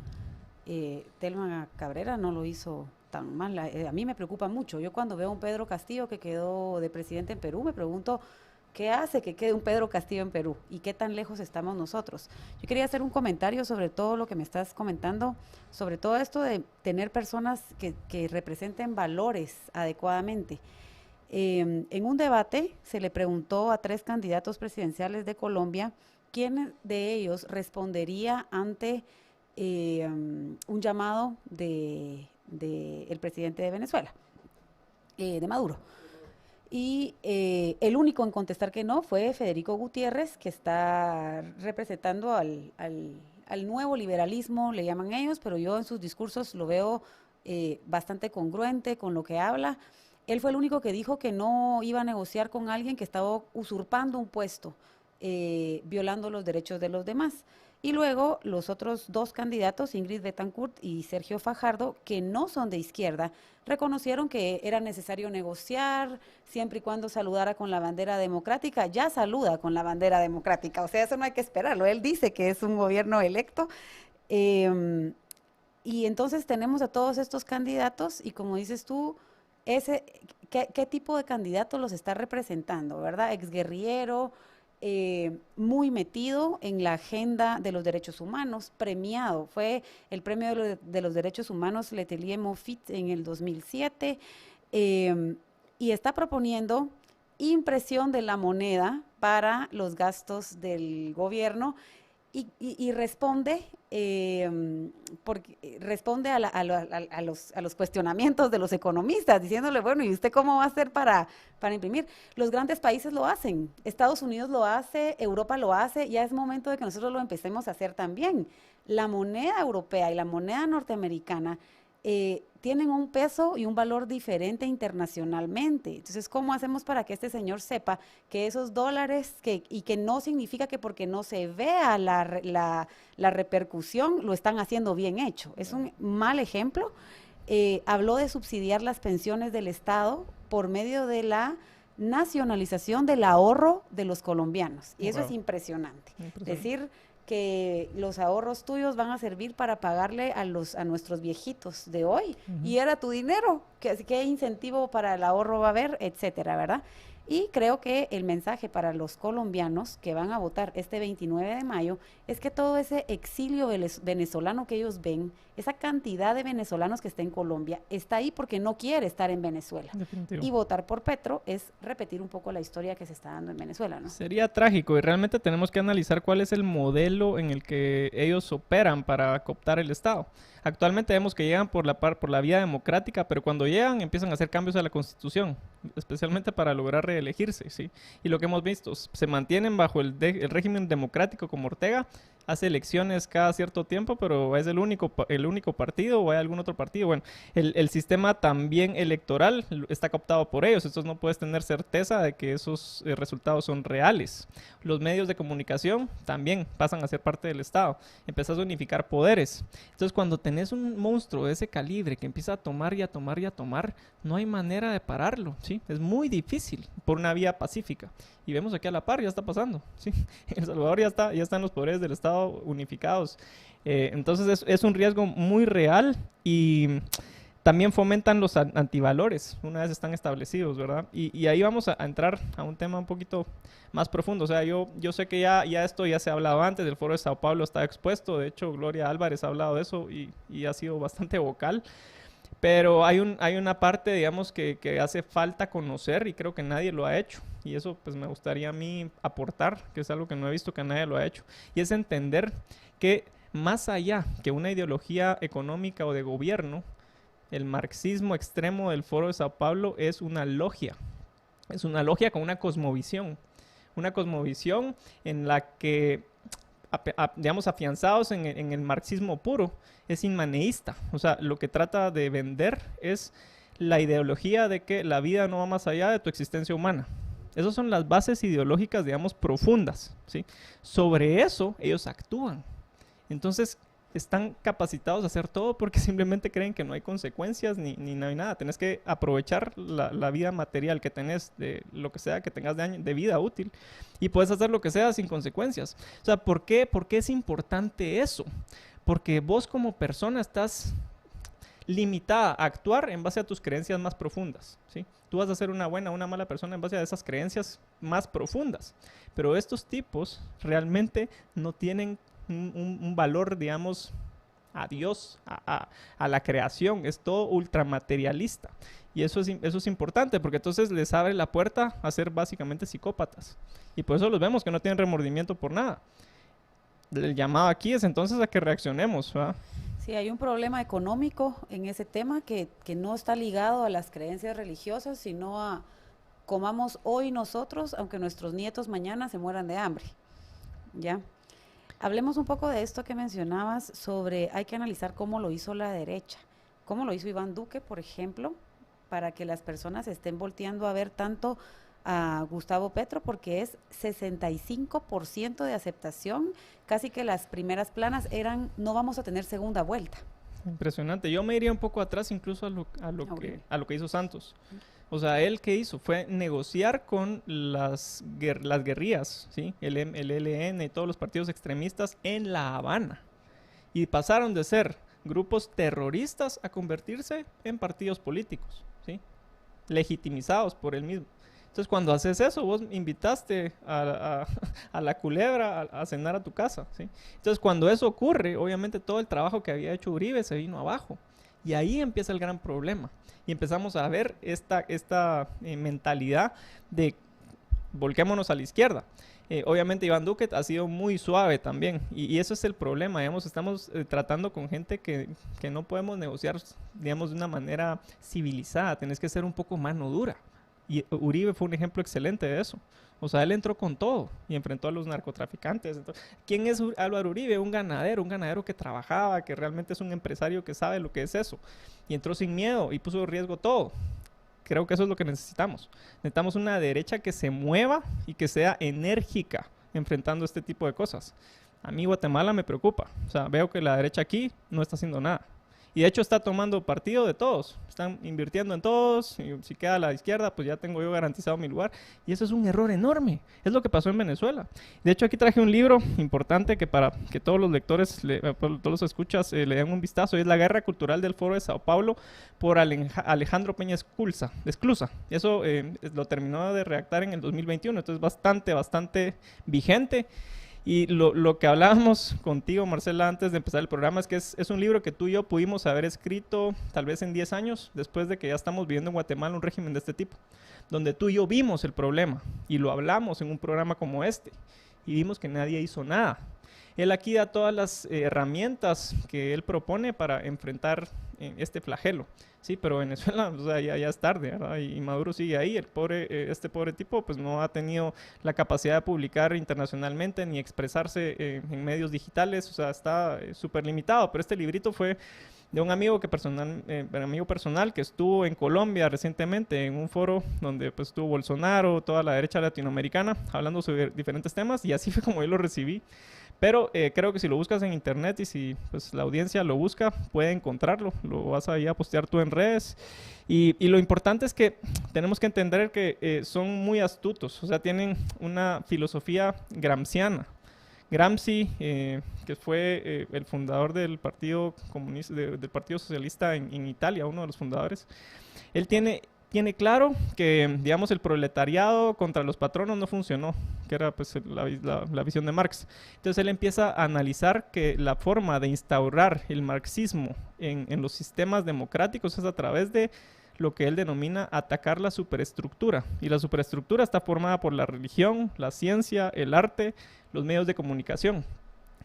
Telma Cabrera no lo hizo tan mal. A mí me preocupa mucho. Yo cuando veo a un Pedro Castillo que quedó de presidente en Perú, me pregunto ¿qué hace que quede un Pedro Castillo en Perú? ¿Y qué tan lejos estamos nosotros? Yo quería hacer un comentario sobre todo lo que me estás comentando, sobre todo esto de tener personas que representen valores adecuadamente. En un debate se le preguntó a 3 candidatos presidenciales de Colombia quién de ellos respondería ante un llamado del presidente de Venezuela, de Maduro. Y el único en contestar que no fue Federico Gutiérrez, que está representando al nuevo liberalismo, le llaman ellos, pero yo en sus discursos lo veo bastante congruente con lo que habla. Él fue el único que dijo que no iba a negociar con alguien que estaba usurpando un puesto, violando los derechos de los demás. Y luego los otros 2 candidatos, Ingrid Betancourt y Sergio Fajardo, que no son de izquierda, reconocieron que era necesario negociar siempre y cuando saludara con la bandera democrática. Ya saluda con la bandera democrática, o sea, eso no hay que esperarlo. Él dice que es un gobierno electo. Y entonces tenemos a todos estos candidatos y como dices tú, ¿qué tipo de candidato los está representando, verdad? Exguerrillero, muy metido en la agenda de los derechos humanos, premiado. Fue el premio de los derechos humanos Letelier Moffitt en el 2007 y está proponiendo impresión de la moneda para los gastos del gobierno y responde responde a los cuestionamientos de los economistas, diciéndole, bueno, ¿y usted cómo va a hacer para imprimir? Los grandes países lo hacen, Estados Unidos lo hace, Europa lo hace, ya es momento de que nosotros lo empecemos a hacer también. La moneda europea y la moneda norteamericana tienen un peso y un valor diferente internacionalmente. Entonces, ¿cómo hacemos para que este señor sepa que esos dólares, y que no significa que porque no se vea la repercusión, lo están haciendo bien hecho? Es un mal ejemplo. Habló de subsidiar las pensiones del Estado por medio de la nacionalización del ahorro de los colombianos. Y eso es impresionante. Decir que los ahorros tuyos van a servir para pagarle a nuestros viejitos de hoy, y era tu dinero, qué incentivo para el ahorro va a haber, etcétera, ¿verdad? Y creo que el mensaje para los colombianos que van a votar este 29 de mayo es que todo ese exilio venezolano que ellos ven, esa cantidad de venezolanos que está en Colombia, está ahí porque no quiere estar en Venezuela. Definitivo. Y votar por Petro es repetir un poco la historia que se está dando en Venezuela, ¿no? Sería trágico, y realmente tenemos que analizar cuál es el modelo en el que ellos operan para cooptar el Estado. Actualmente vemos que llegan por la vía democrática, pero cuando llegan empiezan a hacer cambios a la Constitución, especialmente para lograr reelegirse, ¿sí? Y lo que hemos visto, se mantienen bajo el régimen democrático como Ortega, hace elecciones cada cierto tiempo, pero es el único partido, o hay algún otro partido. Bueno, el sistema también electoral está cooptado por ellos, entonces no puedes tener certeza de que esos resultados son reales. Los medios de comunicación también pasan a ser parte del Estado, empiezas a unificar poderes. Entonces cuando tenés un monstruo de ese calibre que empieza a tomar y a tomar y a tomar, no hay manera de pararlo, ¿sí? Es muy difícil por una vía pacífica. Y vemos aquí a la par, ya está pasando, ¿sí? El Salvador ya están los poderes del Estado unificados. Entonces es un riesgo muy real, y también fomentan los antivalores una vez están establecidos, ¿verdad? Y ahí vamos a entrar a un tema un poquito más profundo. O sea, yo sé que ya esto ya se ha hablado antes, el Foro de Sao Paulo está expuesto, de hecho Gloria Álvarez ha hablado de eso y ha sido bastante vocal. Pero hay una parte, digamos, que hace falta conocer, y creo que nadie lo ha hecho. Y eso pues me gustaría a mí aportar, que es algo que no he visto que nadie lo ha hecho. Y es entender que más allá que una ideología económica o de gobierno, el marxismo extremo del Foro de Sao Paulo es una logia. Es una logia con una cosmovisión. Una cosmovisión en la que, digamos, afianzados en el marxismo puro, es inmaneísta. O sea, lo que trata de vender es la ideología de que la vida no va más allá de tu existencia humana. Esas son las bases ideológicas, digamos, profundas, ¿sí? Sobre eso ellos actúan. Entonces están capacitados a hacer todo porque simplemente creen que no hay consecuencias ni hay nada. Tenés que aprovechar la vida material que tenés, de lo que sea que tengas de vida útil, y puedes hacer lo que sea sin consecuencias. O sea, ¿por qué es importante eso? Porque vos como persona estás limitada a actuar en base a tus creencias más profundas, ¿sí? Tú vas a ser una buena o una mala persona en base a esas creencias más profundas. Pero estos tipos realmente no tienen un valor, digamos, a Dios, a la creación. Es todo ultramaterialista. Y eso es importante, porque entonces les abre la puerta a ser básicamente psicópatas. Y por eso los vemos que no tienen remordimiento por nada. El llamado aquí es entonces a que reaccionemos, ¿verdad? Sí, hay un problema económico en ese tema que no está ligado a las creencias religiosas, sino a comamos hoy nosotros, aunque nuestros nietos mañana se mueran de hambre, ¿ya? Hablemos un poco de esto que mencionabas sobre, hay que analizar cómo lo hizo la derecha, cómo lo hizo Iván Duque, por ejemplo, para que las personas estén volteando a ver tanto a Gustavo Petro, porque es 65% de aceptación, casi que las primeras planas eran no vamos a tener segunda vuelta. Impresionante. Yo me iría un poco atrás incluso a lo que hizo Santos. O sea, él ¿qué hizo? Fue negociar con las guerrillas, ¿sí? El ELN y todos los partidos extremistas en La Habana. Y pasaron de ser grupos terroristas a convertirse en partidos políticos, ¿sí? Legitimizados por él mismo. Entonces, cuando haces eso, vos invitaste a la culebra a cenar a tu casa, ¿sí? Entonces, cuando eso ocurre, obviamente todo el trabajo que había hecho Uribe se vino abajo. Y ahí empieza el gran problema. Y empezamos a ver esta mentalidad de volquémonos a la izquierda. Obviamente Iván Duque ha sido muy suave también. Y eso es el problema, digamos, estamos tratando con gente que no podemos negociar, digamos, de una manera civilizada. Tenés que ser un poco mano dura. Y Uribe fue un ejemplo excelente de eso. O sea, él entró con todo y enfrentó a los narcotraficantes. Entonces, ¿quién es Álvaro Uribe? Un ganadero que trabajaba, que realmente es un empresario que sabe lo que es eso. Y entró sin miedo y puso en riesgo todo. Creo que eso es lo que necesitamos. Necesitamos una derecha que se mueva y que sea enérgica enfrentando este tipo de cosas. A mí Guatemala me preocupa. O sea, veo que la derecha aquí no está haciendo nada. Y de hecho está tomando partido de todos, están invirtiendo en todos, y si queda a la izquierda, pues ya tengo yo garantizado mi lugar. Y eso es un error enorme, es lo que pasó en Venezuela. De hecho, aquí traje un libro importante que para que todos los lectores, todos los escuchas, le den un vistazo. Es La Guerra Cultural del Foro de Sao Paulo por Alejandro Peña Esclusa. Eso lo terminó de redactar en el 2021, entonces bastante vigente. Y lo que hablábamos contigo, Marcela, antes de empezar el programa, es que es un libro que tú y yo pudimos haber escrito tal vez en 10 años, después de que ya estamos viviendo en Guatemala un régimen de este tipo, donde tú y yo vimos el problema y lo hablamos en un programa como este, y vimos que nadie hizo nada. Él aquí da todas las herramientas que él propone para enfrentar este flagelo. Sí, pero Venezuela, o sea, ya es tarde, ¿verdad? Y Maduro sigue ahí. Este pobre tipo pues no ha tenido la capacidad de publicar internacionalmente ni expresarse en medios digitales, o sea, está súper limitado. Pero este librito fue de un amigo personal que estuvo en Colombia recientemente en un foro donde pues estuvo Bolsonaro, toda la derecha latinoamericana, hablando sobre diferentes temas, y así fue como yo lo recibí. Pero creo que si lo buscas en internet y si pues, la audiencia lo busca, puede encontrarlo. Lo vas ahí a postear tú en redes. Y lo importante es que tenemos que entender que son muy astutos. O sea, tienen una filosofía gramsciana. Gramsci, que fue el fundador del Partido Comunista, del Partido Socialista en Italia, uno de los fundadores, él tiene claro que, digamos, el proletariado contra los patronos no funcionó, que era pues la visión de Marx. Entonces él empieza a analizar que la forma de instaurar el marxismo en los sistemas democráticos es a través de lo que él denomina atacar la superestructura. Y la superestructura está formada por la religión, la ciencia, el arte, los medios de comunicación.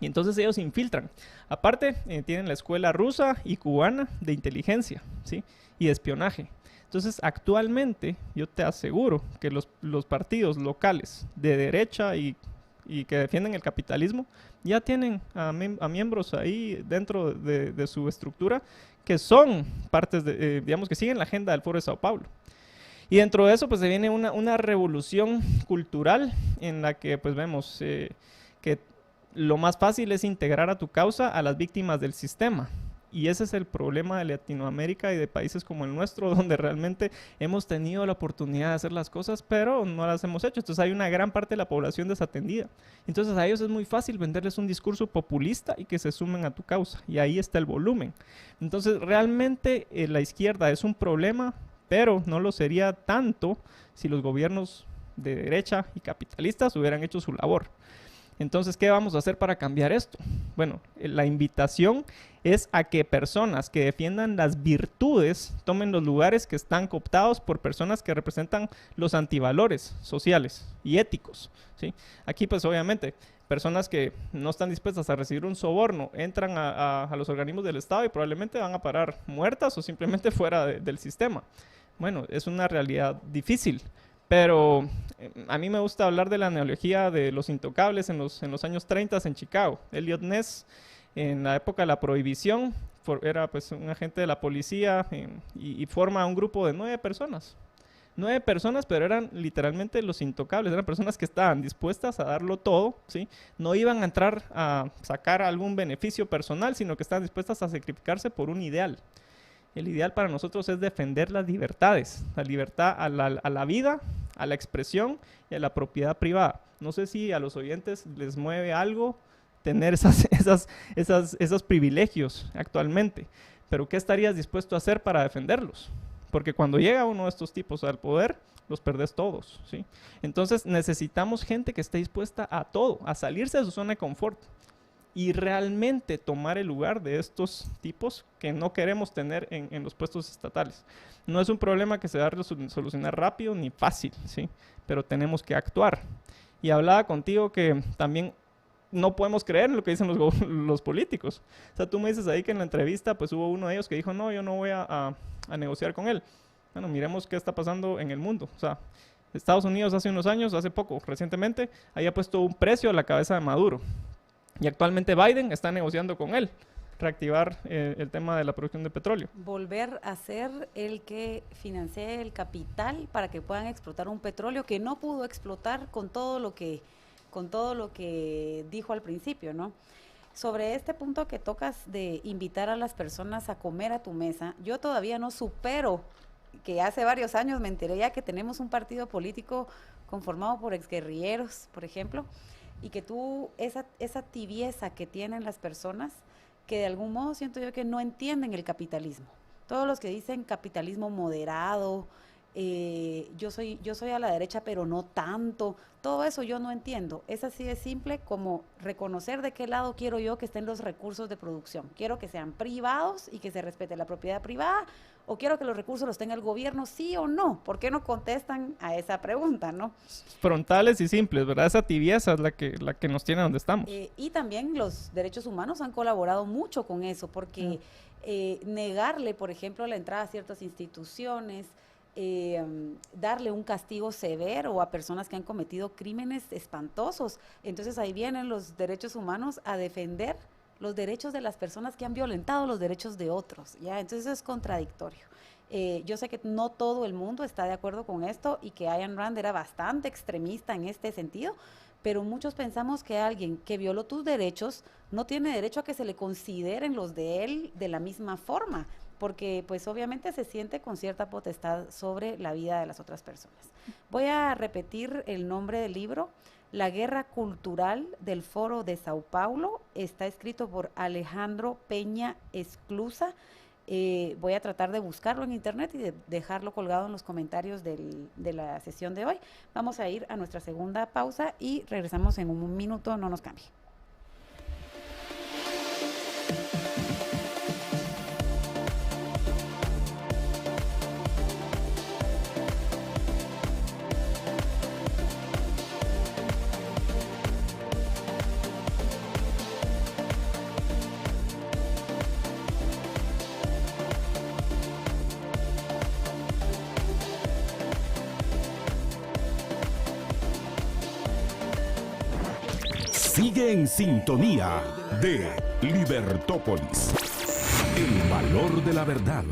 Y entonces ellos infiltran. Aparte, tienen la escuela rusa y cubana de inteligencia, ¿sí? Y de espionaje. Entonces, actualmente, yo te aseguro que los partidos locales de derecha y que defienden el capitalismo ya tienen a miembros ahí dentro de su estructura que son partes, digamos, que siguen la agenda del Foro de Sao Paulo. Y dentro de eso, pues, se viene una revolución cultural en la que, pues, vemos que lo más fácil es integrar a tu causa a las víctimas del sistema. Y ese es el problema de Latinoamérica y de países como el nuestro, donde realmente hemos tenido la oportunidad de hacer las cosas, pero no las hemos hecho. Entonces hay una gran parte de la población desatendida. Entonces a ellos es muy fácil venderles un discurso populista y que se sumen a tu causa. Y ahí está el volumen. Entonces realmente la izquierda es un problema, pero no lo sería tanto si los gobiernos de derecha y capitalistas hubieran hecho su labor. Entonces, ¿qué vamos a hacer para cambiar esto? Bueno, la invitación es a que personas que defiendan las virtudes tomen los lugares que están cooptados por personas que representan los antivalores sociales y éticos, ¿sí? Aquí, pues, obviamente, personas que no están dispuestas a recibir un soborno entran a los organismos del Estado y probablemente van a parar muertas o simplemente fuera del sistema. Bueno, es una realidad difícil. Pero a mí me gusta hablar de la analogía de los intocables en los años 30 en Chicago. Elliot Ness, en la época de la prohibición, era pues un agente de la policía y forma un grupo de 9 personas. 9 personas, pero eran literalmente los intocables. Eran personas que estaban dispuestas a darlo todo, ¿sí? No iban a entrar a sacar algún beneficio personal, sino que estaban dispuestas a sacrificarse por un ideal. El ideal para nosotros es defender las libertades, la libertad a la vida, a la expresión y a la propiedad privada. No sé si a los oyentes les mueve algo tener esos privilegios actualmente, pero ¿qué estarías dispuesto a hacer para defenderlos? Porque cuando llega uno de estos tipos al poder, los perdés todos, ¿sí? Entonces necesitamos gente que esté dispuesta a todo, a salirse de su zona de confort y realmente tomar el lugar de estos tipos que no queremos tener en los puestos estatales. No es un problema que se va a solucionar rápido ni fácil, ¿sí? Pero tenemos que actuar. Y hablaba contigo que también no podemos creer en lo que dicen los políticos. O sea, tú me dices ahí que en la entrevista pues hubo uno de ellos que dijo, no, yo no voy a negociar con él. Bueno, miremos qué está pasando en el mundo. O sea, Estados Unidos hace unos años, hace poco, recientemente, había puesto un precio a la cabeza de Maduro. Y actualmente Biden está negociando con él, reactivar el tema de la producción de petróleo. Volver a ser el que financie el capital para que puedan explotar un petróleo que no pudo explotar con todo lo que dijo al principio, ¿no? Sobre este punto que tocas de invitar a las personas a comer a tu mesa, yo todavía no supero que hace varios años me enteré ya que tenemos un partido político conformado por exguerrilleros, por ejemplo, y que esa tibieza que tienen las personas, que de algún modo siento yo que no entienden el capitalismo. Todos los que dicen capitalismo moderado, yo soy a la derecha pero no tanto, todo eso yo no entiendo. Es así de simple como reconocer de qué lado quiero yo que estén los recursos de producción. Quiero que sean privados y que se respete la propiedad privada, o quiero que los recursos los tenga el gobierno, sí o no. ¿Por qué no contestan a esa pregunta, no? Frontales y simples, ¿verdad? Esa tibieza es la que nos tiene donde estamos. Y también los derechos humanos han colaborado mucho con eso, porque negarle, por ejemplo, la entrada a ciertas instituciones, darle un castigo severo a personas que han cometido crímenes espantosos. Entonces ahí vienen los derechos humanos a defender los derechos de las personas que han violentado los derechos de otros, ¿ya? Entonces eso es contradictorio. Yo sé que no todo el mundo está de acuerdo con esto y que Ayn Rand era bastante extremista en este sentido, pero muchos pensamos que alguien que violó tus derechos no tiene derecho a que se le consideren los de él de la misma forma, porque pues obviamente se siente con cierta potestad sobre la vida de las otras personas. Voy a repetir el nombre del libro: La Guerra Cultural del Foro de Sao Paulo. Está escrito por Alejandro Peña Esclusa. Voy a tratar de buscarlo en internet y de dejarlo colgado en los comentarios de la sesión de hoy. Vamos a ir a nuestra segunda pausa y regresamos en un minuto, no nos cambie. Sigue en sintonía de Libertópolis. El valor de la verdad.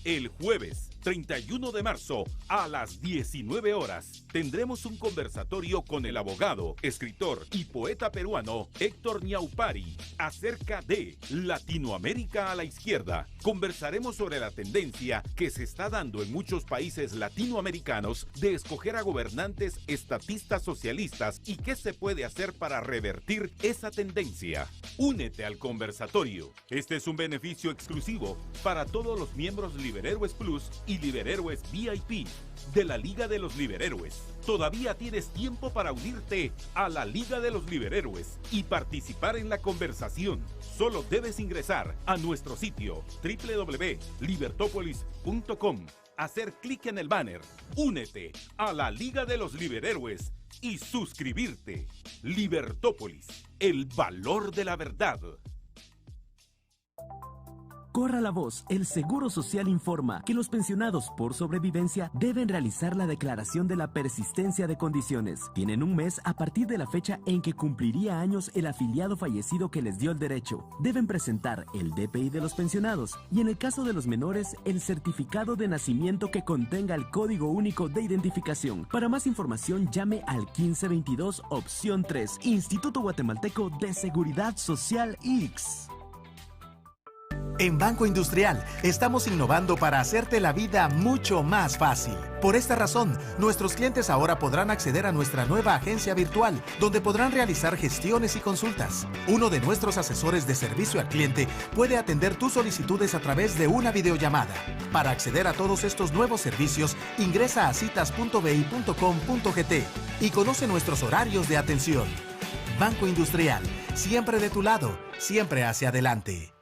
El jueves 31 de marzo a las 19 horas tendremos un conversatorio con el abogado, escritor y poeta peruano Héctor Ñaupari acerca de Latinoamérica a la izquierda. Conversaremos sobre la tendencia que se está dando en muchos países latinoamericanos de escoger a gobernantes estatistas socialistas y qué se puede hacer para revertir esa tendencia. Únete al conversatorio. Este es un beneficio exclusivo para todos los miembros Liberhéroes Plus y Liberhéroes VIP de la Liga de los Liberhéroes. Todavía tienes tiempo para unirte a la Liga de los Liberhéroes y participar en la conversación. Solo debes ingresar a nuestro sitio www.libertopolis.com, hacer clic en el banner Únete a la Liga de los Liberhéroes y suscribirte. Libertópolis, el valor de la verdad. Corra la voz, el Seguro Social informa que los pensionados por sobrevivencia deben realizar la declaración de la persistencia de condiciones. Tienen un mes a partir de la fecha en que cumpliría años el afiliado fallecido que les dio el derecho. Deben presentar el DPI de los pensionados y, en el caso de los menores, el certificado de nacimiento que contenga el Código Único de Identificación. Para más información, llame al 1522 opción 3, Instituto Guatemalteco de Seguridad Social IX. En Banco Industrial estamos innovando para hacerte la vida mucho más fácil. Por esta razón, nuestros clientes ahora podrán acceder a nuestra nueva agencia virtual, donde podrán realizar gestiones y consultas. Uno de nuestros asesores de servicio al cliente puede atender tus solicitudes a través de una videollamada. Para acceder a todos estos nuevos servicios, ingresa a citas.bi.com.gt y conoce nuestros horarios de atención. Banco Industrial, siempre de tu lado, siempre hacia adelante.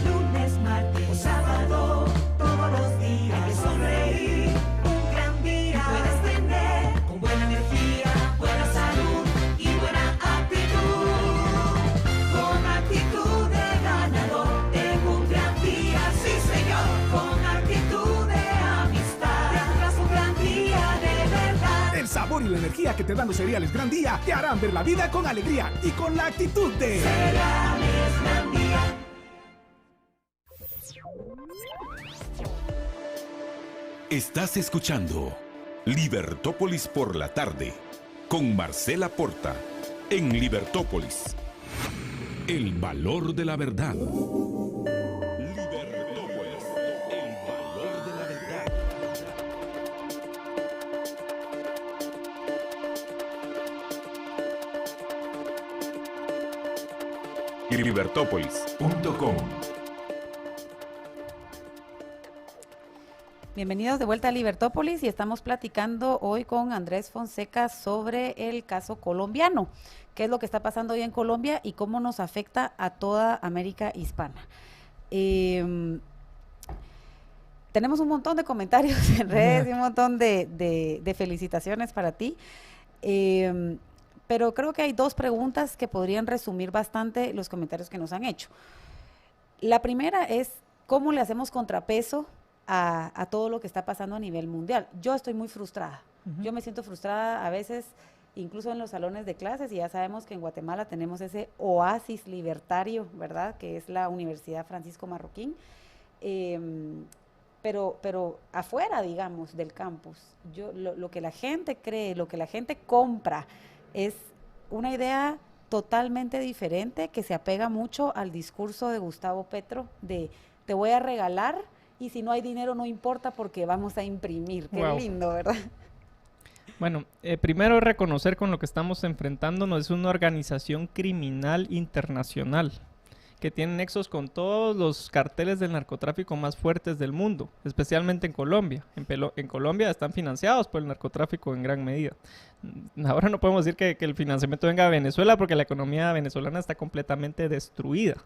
Lunes, martes o sábado, todos los días hay que sonreír. Un gran día puedes tener con buena energía, buena salud y buena actitud. Con actitud de ganador, en un gran día, sí señor. Con actitud de amistad, tendrás un gran día de verdad. El sabor y la energía que te dan los cereales Gran Día te harán ver la vida con alegría y con la actitud de Cereales Gran Día. Estás escuchando Libertópolis por la tarde. con Marcela Porta en Libertópolis. El valor de la verdad. Libertópolis, el valor de la verdad. Libertópolis.com. Bienvenidos de vuelta a Libertópolis y estamos platicando hoy con Andrés Fonseca sobre el caso colombiano, qué es lo que está pasando hoy en Colombia y cómo nos afecta a toda América hispana. Tenemos un montón de comentarios en redes y un montón de felicitaciones para ti, pero creo que hay dos preguntas que podrían resumir bastante los comentarios que nos han hecho. La primera es, ¿cómo le hacemos contrapeso a todo lo que está pasando a nivel mundial? Yo estoy muy frustrada. Yo me siento frustrada a veces, incluso en los salones de clases, y ya sabemos que en Guatemala tenemos ese oasis libertario, ¿verdad?, que es la Universidad Francisco Marroquín, pero afuera, digamos, del campus, lo que la gente cree, lo que la gente compra, es una idea totalmente diferente que se apega mucho al discurso de Gustavo Petro de te voy a regalar y si no hay dinero no importa porque vamos a imprimir. Qué lindo, ¿verdad? Bueno, primero reconocer con lo que estamos enfrentándonos es una organización criminal internacional que tiene nexos con todos los carteles del narcotráfico más fuertes del mundo, especialmente en Colombia. En Colombia están financiados por el narcotráfico en gran medida. Ahora no podemos decir que el financiamiento venga de Venezuela porque la economía venezolana está completamente destruida.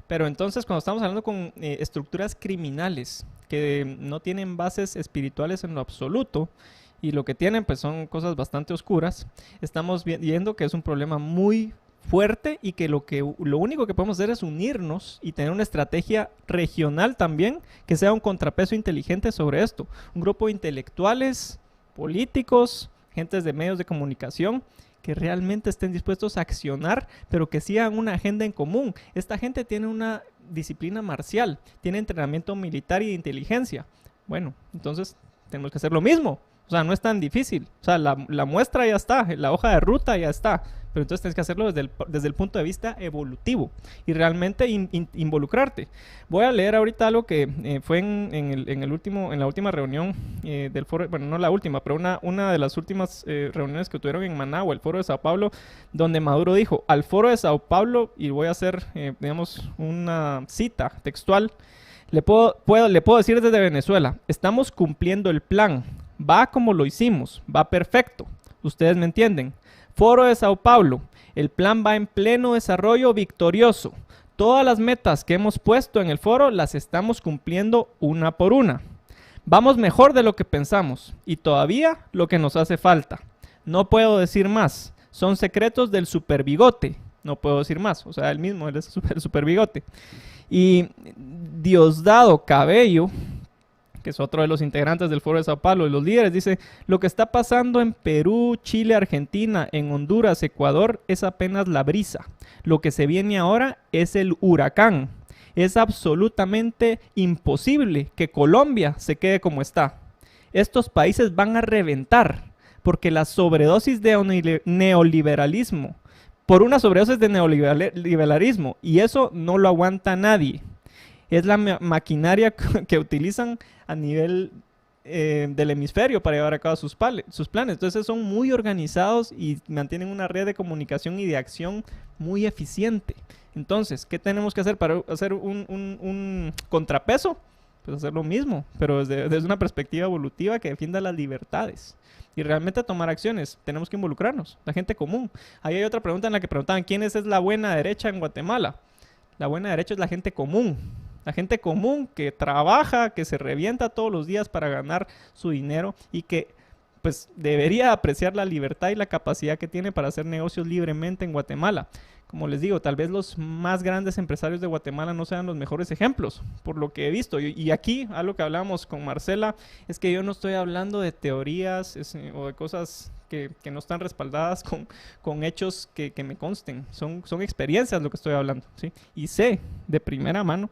Pero entonces cuando estamos hablando con estructuras criminales que no tienen bases espirituales en lo absoluto, y lo que tienen pues son cosas bastante oscuras, estamos viendo que es un problema muy fuerte y que lo único que podemos hacer es unirnos y tener una estrategia regional también que sea un contrapeso inteligente sobre esto. Un grupo de intelectuales, políticos, gentes de medios de comunicación que realmente estén dispuestos a accionar, pero que sigan una agenda en común. Esta gente tiene una disciplina marcial, tiene entrenamiento militar y de inteligencia. Bueno, entonces tenemos que hacer lo mismo. O sea, no es tan difícil. O sea, la muestra ya está, la hoja de ruta ya está. Pero entonces tienes que hacerlo desde el punto de vista evolutivo y realmente involucrarte. Voy a leer ahorita algo que fue en la última reunión del foro, bueno, no la última, pero una de las últimas reuniones que tuvieron en Managua, el foro de Sao Paulo, donde Maduro dijo, al foro de Sao Paulo, y voy a hacer, digamos, una cita textual, le puedo decir desde Venezuela, estamos cumpliendo el plan, va como lo hicimos, va perfecto, ustedes me entienden. Foro de Sao Paulo, el plan va en pleno desarrollo victorioso. Todas las metas que hemos puesto en el foro las estamos cumpliendo una por una. Vamos mejor de lo que pensamos y todavía lo que nos hace falta. No puedo decir más, son secretos del super bigote. No puedo decir más, o sea, él mismo, él es el super bigote. Y Diosdado Cabello, que es otro de los integrantes del Foro de Sao Paulo, y los líderes, dice, lo que está pasando en Perú, Chile, Argentina, en Honduras, Ecuador, es apenas la brisa. Lo que se viene ahora es el huracán. Es absolutamente imposible que Colombia se quede como está. Estos países van a reventar, porque la sobredosis de neoliberalismo, por una sobredosis de neoliberalismo, y eso no lo aguanta nadie. Es la maquinaria que utilizan a nivel del hemisferio para llevar a cabo sus planes. Entonces son muy organizados y mantienen una red de comunicación y de acción muy eficiente. Entonces, ¿qué tenemos que hacer para hacer un contrapeso? Pues hacer lo mismo, pero desde una perspectiva evolutiva que defienda las libertades. Y realmente tomar acciones, tenemos que involucrarnos, la gente común. Ahí hay otra pregunta en la que preguntaban, ¿quién es la buena derecha en Guatemala? La buena derecha es la gente común. La gente común que trabaja, que se revienta todos los días para ganar su dinero y que pues debería apreciar la libertad y la capacidad que tiene para hacer negocios libremente en Guatemala. Como les digo, tal vez los más grandes empresarios de Guatemala no sean los mejores ejemplos, por lo que he visto. Y aquí, algo que hablábamos con Marcela, es que yo no estoy hablando de teorías o de cosas que no están respaldadas con hechos que me consten. Son experiencias lo que estoy hablando, ¿sí? Y sé de primera mano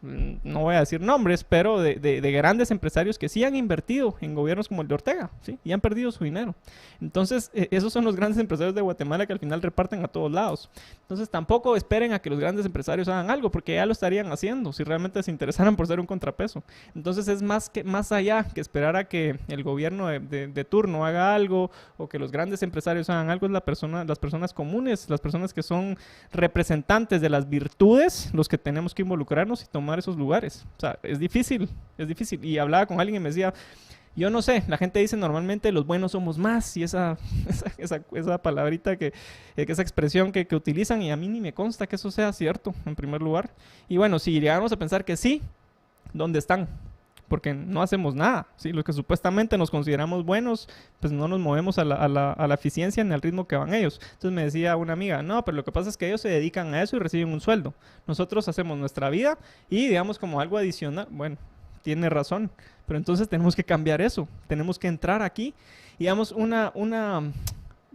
no voy a decir nombres, pero de grandes empresarios que sí han invertido en gobiernos como el de Ortega, ¿sí? Y han perdido su dinero. Entonces, esos son los grandes empresarios de Guatemala que al final reparten a todos lados. Entonces, tampoco esperen a que los grandes empresarios hagan algo, porque ya lo estarían haciendo si realmente se interesaran por ser un contrapeso. Entonces, es más allá que esperar a que el gobierno de turno haga algo o que los grandes empresarios hagan algo, es las personas comunes, las personas que son representantes de las virtudes, los que tenemos que involucrarnos y tomar esos lugares. O sea, es difícil. Y hablaba con alguien y me decía, yo no sé, la gente dice normalmente los buenos somos más, y esa palabrita, esa expresión que utilizan, y a mí ni me consta que eso sea cierto, en primer lugar. Y bueno, si llegamos a pensar que sí, ¿dónde están? Porque no hacemos nada, ¿sí? Los que supuestamente nos consideramos buenos, pues no nos movemos a la eficiencia ni al ritmo que van ellos. Entonces me decía una amiga, no, pero lo que pasa es que ellos se dedican a eso y reciben un sueldo. Nosotros hacemos nuestra vida y digamos como algo adicional. Bueno, tiene razón, pero entonces tenemos que cambiar eso. Tenemos que entrar aquí y digamos una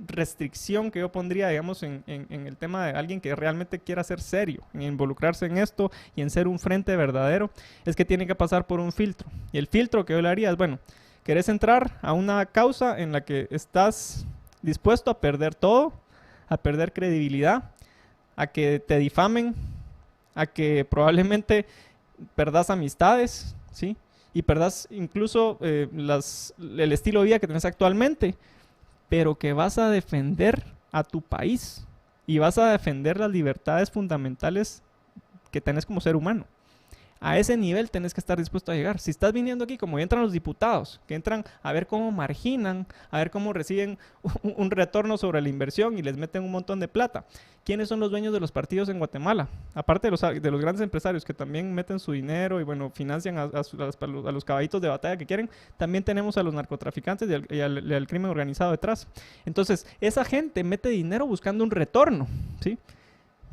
restricción que yo pondría, digamos, en el tema de alguien que realmente quiera ser serio, en involucrarse en esto y en ser un frente verdadero, es que tiene que pasar por un filtro. Y el filtro que yo le haría es, bueno, ¿querés entrar a una causa en la que estás dispuesto a perder todo, a perder credibilidad, a que te difamen, a que probablemente perdas amistades, ¿sí? Y perdas incluso el estilo de vida que tenés actualmente, pero que vas a defender a tu país y vas a defender las libertades fundamentales que tenés como ser humano? A ese nivel tenés que estar dispuesto a llegar. Si estás viniendo aquí, como entran los diputados, que entran a ver cómo marginan, a ver cómo reciben un retorno sobre la inversión y les meten un montón de plata. ¿Quiénes son los dueños de los partidos en Guatemala? Aparte de los grandes empresarios que también meten su dinero y bueno, financian a los caballitos de batalla que quieren, también tenemos a los narcotraficantes y al crimen organizado detrás. Entonces, esa gente mete dinero buscando un retorno, ¿sí?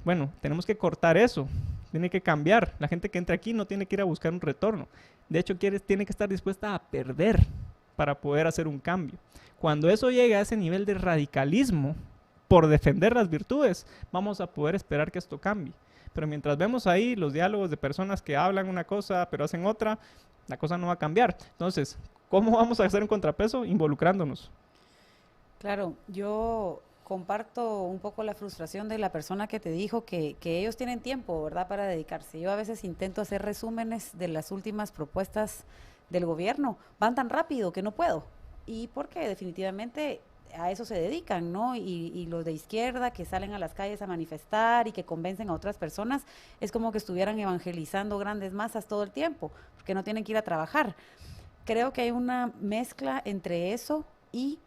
Bueno, tenemos que cortar eso. Tiene que cambiar. La gente que entra aquí no tiene que ir a buscar un retorno. De hecho, tiene que estar dispuesta a perder para poder hacer un cambio. Cuando eso llegue a ese nivel de radicalismo por defender las virtudes, vamos a poder esperar que esto cambie. Pero mientras vemos ahí los diálogos de personas que hablan una cosa pero hacen otra, la cosa no va a cambiar. Entonces, ¿cómo vamos a hacer un contrapeso? Involucrándonos. Claro, yo comparto un poco la frustración de la persona que te dijo que ellos tienen tiempo, ¿verdad?, para dedicarse. Yo a veces intento hacer resúmenes de las últimas propuestas del gobierno. Van tan rápido que no puedo. Y porque definitivamente a eso se dedican, ¿no? Y los de izquierda que salen a las calles a manifestar y que convencen a otras personas, es como que estuvieran evangelizando grandes masas todo el tiempo, porque no tienen que ir a trabajar. Creo que hay una mezcla entre eso y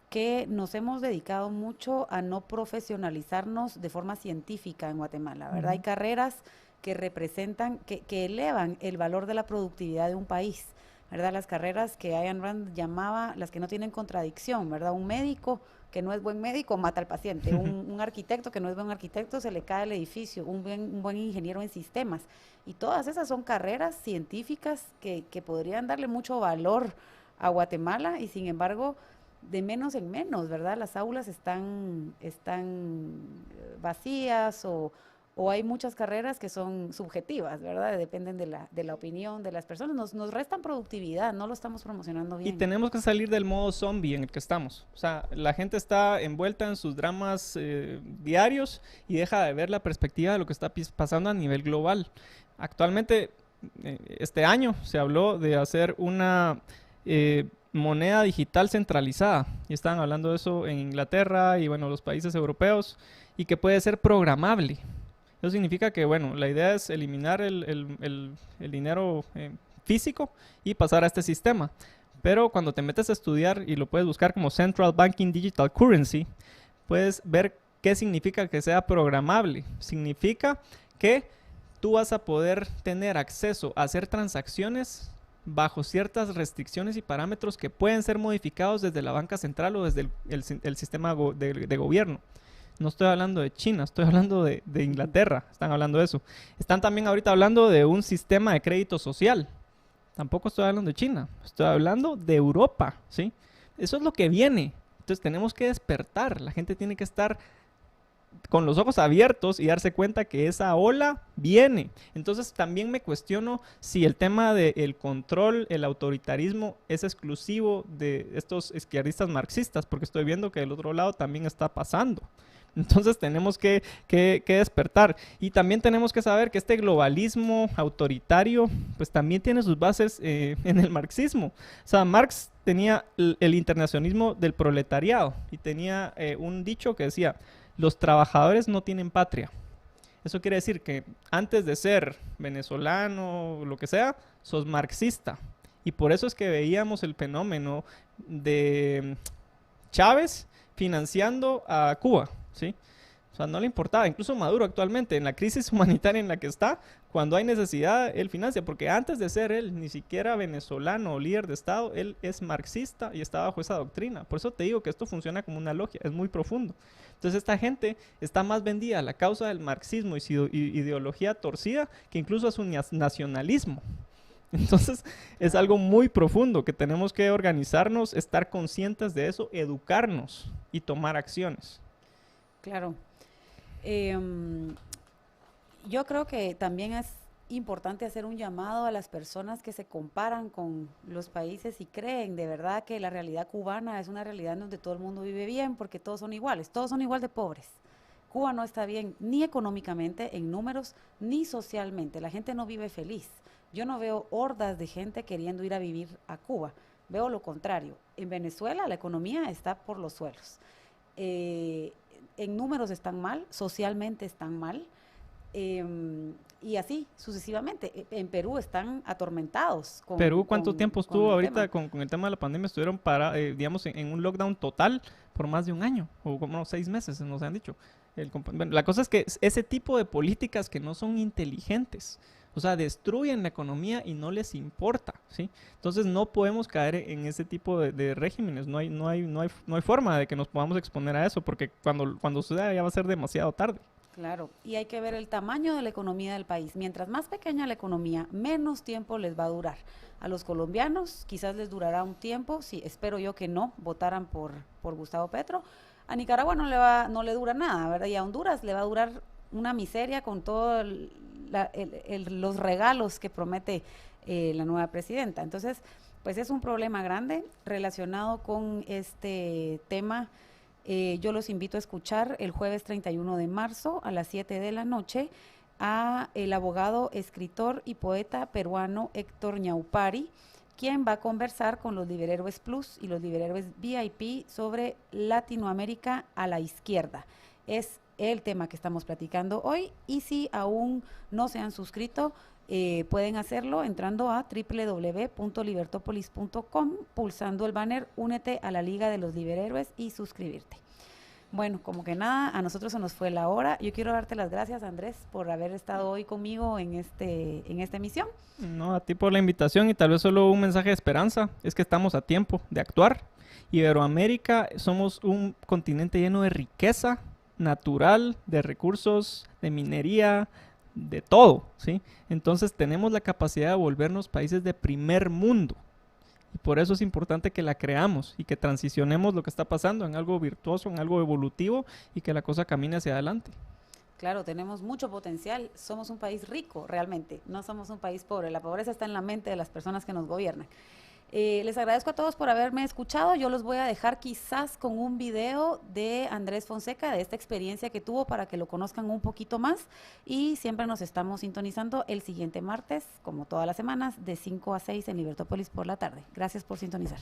que nos hemos dedicado mucho a no profesionalizarnos de forma científica en Guatemala, ¿verdad? Hay carreras que representan, que elevan el valor de la productividad de un país, ¿verdad? Las carreras que Ayn Rand llamaba las que no tienen contradicción, ¿verdad? Un médico que no es buen médico mata al paciente, un arquitecto que no es buen arquitecto se le cae el edificio, un buen ingeniero en sistemas. Y todas esas son carreras científicas que podrían darle mucho valor a Guatemala y sin embargo de menos en menos, ¿verdad? Las aulas están vacías o hay muchas carreras que son subjetivas, ¿verdad? Dependen de la opinión de las personas. Nos restan productividad, no lo estamos promocionando bien. Y tenemos que salir del modo zombie en el que estamos. O sea, la gente está envuelta en sus dramas diarios y deja de ver la perspectiva de lo que está pasando a nivel global. Actualmente, este año se habló de hacer una moneda digital centralizada y estaban hablando de eso en Inglaterra y bueno, los países europeos, y que puede ser programable. Eso significa que bueno, la idea es eliminar el dinero físico y pasar a este sistema, pero cuando te metes a estudiar y lo puedes buscar como Central Banking Digital Currency, puedes ver qué significa que sea programable. Significa que tú vas a poder tener acceso a hacer transacciones bajo ciertas restricciones y parámetros que pueden ser modificados desde la banca central o desde el sistema de gobierno. No estoy hablando de China, estoy hablando de Inglaterra, están hablando de eso. Están también ahorita hablando de un sistema de crédito social. Tampoco estoy hablando de China, estoy hablando de Europa, ¿sí? Eso es lo que viene. Entonces tenemos que despertar, la gente tiene que estar con los ojos abiertos y darse cuenta que esa ola viene. Entonces también me cuestiono si el tema del control, el autoritarismo es exclusivo de estos izquierdistas marxistas, porque estoy viendo que del otro lado también está pasando. Entonces tenemos que despertar, y también tenemos que saber que este globalismo autoritario pues también tiene sus bases en el marxismo. O sea, Marx tenía el internacionalismo del proletariado y tenía un dicho que decía: los trabajadores no tienen patria. Eso quiere decir que antes de ser venezolano o lo que sea, sos marxista. Y por eso es que veíamos el fenómeno de Chávez financiando a Cuba, ¿sí? O sea, no le importaba. Incluso Maduro actualmente, en la crisis humanitaria en la que está, cuando hay necesidad, él financia. Porque antes de ser él ni siquiera venezolano o líder de Estado, él es marxista y está bajo esa doctrina. Por eso te digo que esto funciona como una logia, es muy profundo. Entonces esta gente está más vendida a la causa del marxismo y su ideología torcida que incluso a su nacionalismo. Entonces es algo muy profundo que tenemos que organizarnos, estar conscientes de eso, educarnos y tomar acciones. Claro. Yo creo que también es importante hacer un llamado a las personas que se comparan con los países y creen de verdad que la realidad cubana es una realidad en donde todo el mundo vive bien porque todos son iguales, todos son igual de pobres. Cuba no está bien ni económicamente en números ni socialmente, la gente no vive feliz. Yo no veo hordas de gente queriendo ir a vivir a Cuba, veo lo contrario. En Venezuela la economía está por los suelos. En números están mal, socialmente están mal, y así sucesivamente. En Perú están atormentados. ¿Perú cuánto tiempo estuvo ahorita con el tema de la pandemia? Estuvieron digamos, en un lockdown total por más de un año, o como 6 meses, nos han dicho. Bueno, la cosa es que ese tipo de políticas que no son inteligentes, o sea, destruyen la economía y no les importa, ¿sí? Entonces no podemos caer en ese tipo de regímenes, no hay forma de que nos podamos exponer a eso, porque cuando suceda ya va a ser demasiado tarde. Claro, y hay que ver el tamaño de la economía del país. Mientras más pequeña la economía, menos tiempo les va a durar. A los colombianos quizás les durará un tiempo, sí, espero yo que no votaran por Gustavo Petro. A Nicaragua no le dura nada, ¿verdad? Y a Honduras le va a durar una miseria con todos los regalos que promete la nueva presidenta. Entonces, pues es un problema grande relacionado con este tema. Yo los invito a escuchar el jueves 31 de marzo a las 7 de la noche a el abogado, escritor y poeta peruano Héctor Ñaupari, quien va a conversar con los Liberhéroes Plus y los Liberhéroes VIP sobre Latinoamérica a la izquierda. Es el tema que estamos platicando hoy, y si aún no se han suscrito, pueden hacerlo entrando a www.libertopolis.com, pulsando el banner Únete a la Liga de los Liberhéroes y suscribirte. Bueno, como que nada, a nosotros se nos fue la hora. Yo quiero darte las gracias, Andrés, por haber estado hoy conmigo en esta emisión. No, a ti por la invitación, y tal vez solo un mensaje de esperanza, es que estamos a tiempo de actuar. Iberoamérica somos un continente lleno de riqueza natural, de recursos, de minería, de todo, ¿sí? Entonces tenemos la capacidad de volvernos países de primer mundo, y por eso es importante que la creamos y que transicionemos lo que está pasando en algo virtuoso, en algo evolutivo, y que la cosa camine hacia adelante. Claro, tenemos mucho potencial, somos un país rico realmente, no somos un país pobre, la pobreza está en la mente de las personas que nos gobiernan. Les agradezco a todos por haberme escuchado. Yo los voy a dejar quizás con un video de Andrés Fonseca, de esta experiencia que tuvo, para que lo conozcan un poquito más, y siempre nos estamos sintonizando el siguiente martes, como todas las semanas, de 5 a 6 en Libertópolis por la tarde. Gracias por sintonizar.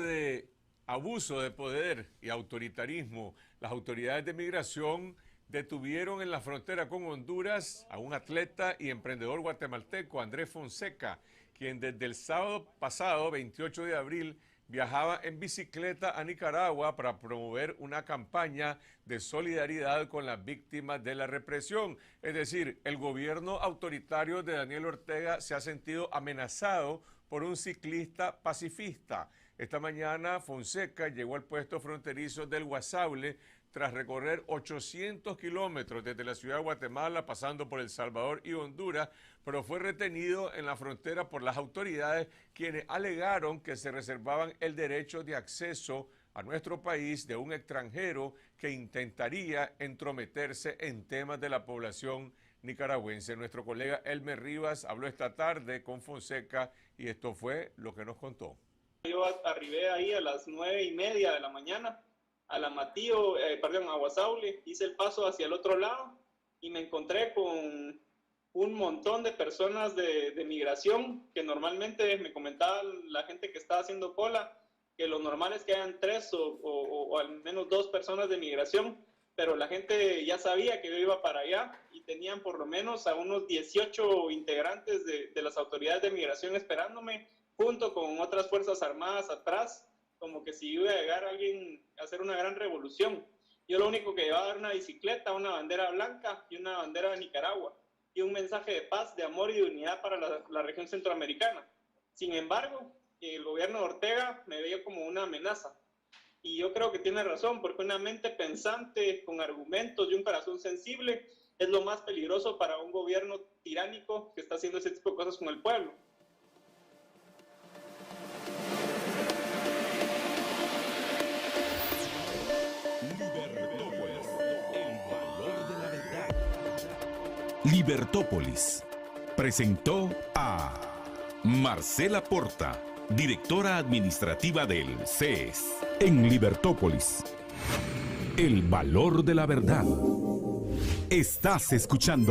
De Abuso de poder y autoritarismo. Las autoridades de migración detuvieron en la frontera con Honduras a un atleta y emprendedor guatemalteco, Andrés Fonseca, quien desde el sábado pasado, 28 de abril, viajaba en bicicleta a Nicaragua para promover una campaña de solidaridad con las víctimas de la represión. Es decir, el gobierno autoritario de Daniel Ortega se ha sentido amenazado por un ciclista pacifista. Esta mañana Fonseca llegó al puesto fronterizo del Guasable tras recorrer 800 kilómetros desde la ciudad de Guatemala, pasando por El Salvador y Honduras, pero fue retenido en la frontera por las autoridades, quienes alegaron que se reservaban el derecho de acceso a nuestro país de un extranjero que intentaría entrometerse en temas de la población nicaragüense. Nuestro colega Elmer Rivas habló esta tarde con Fonseca y esto fue lo que nos contó. Yo arribé ahí a las 9:30 de la mañana a Guasable, hice el paso hacia el otro lado y me encontré con un montón de personas de migración que normalmente me comentaba la gente que estaba haciendo cola, que lo normal es que hayan 3 o al menos 2 personas de migración, pero la gente ya sabía que yo iba para allá y tenían por lo menos a unos 18 integrantes de las autoridades de migración esperándome, junto con otras fuerzas armadas atrás, como que si iba a llegar alguien a hacer una gran revolución. Yo lo único que llevaba era una bicicleta, una bandera blanca y una bandera de Nicaragua, y un mensaje de paz, de amor y de unidad para la región centroamericana. Sin embargo, el gobierno de Ortega me veía como una amenaza. Y yo creo que tiene razón, porque una mente pensante, con argumentos y un corazón sensible, es lo más peligroso para un gobierno tiránico que está haciendo ese tipo de cosas con el pueblo. Libertópolis presentó a Marcela Porta, directora administrativa del CES. En Libertópolis, el valor de la verdad. Estás escuchando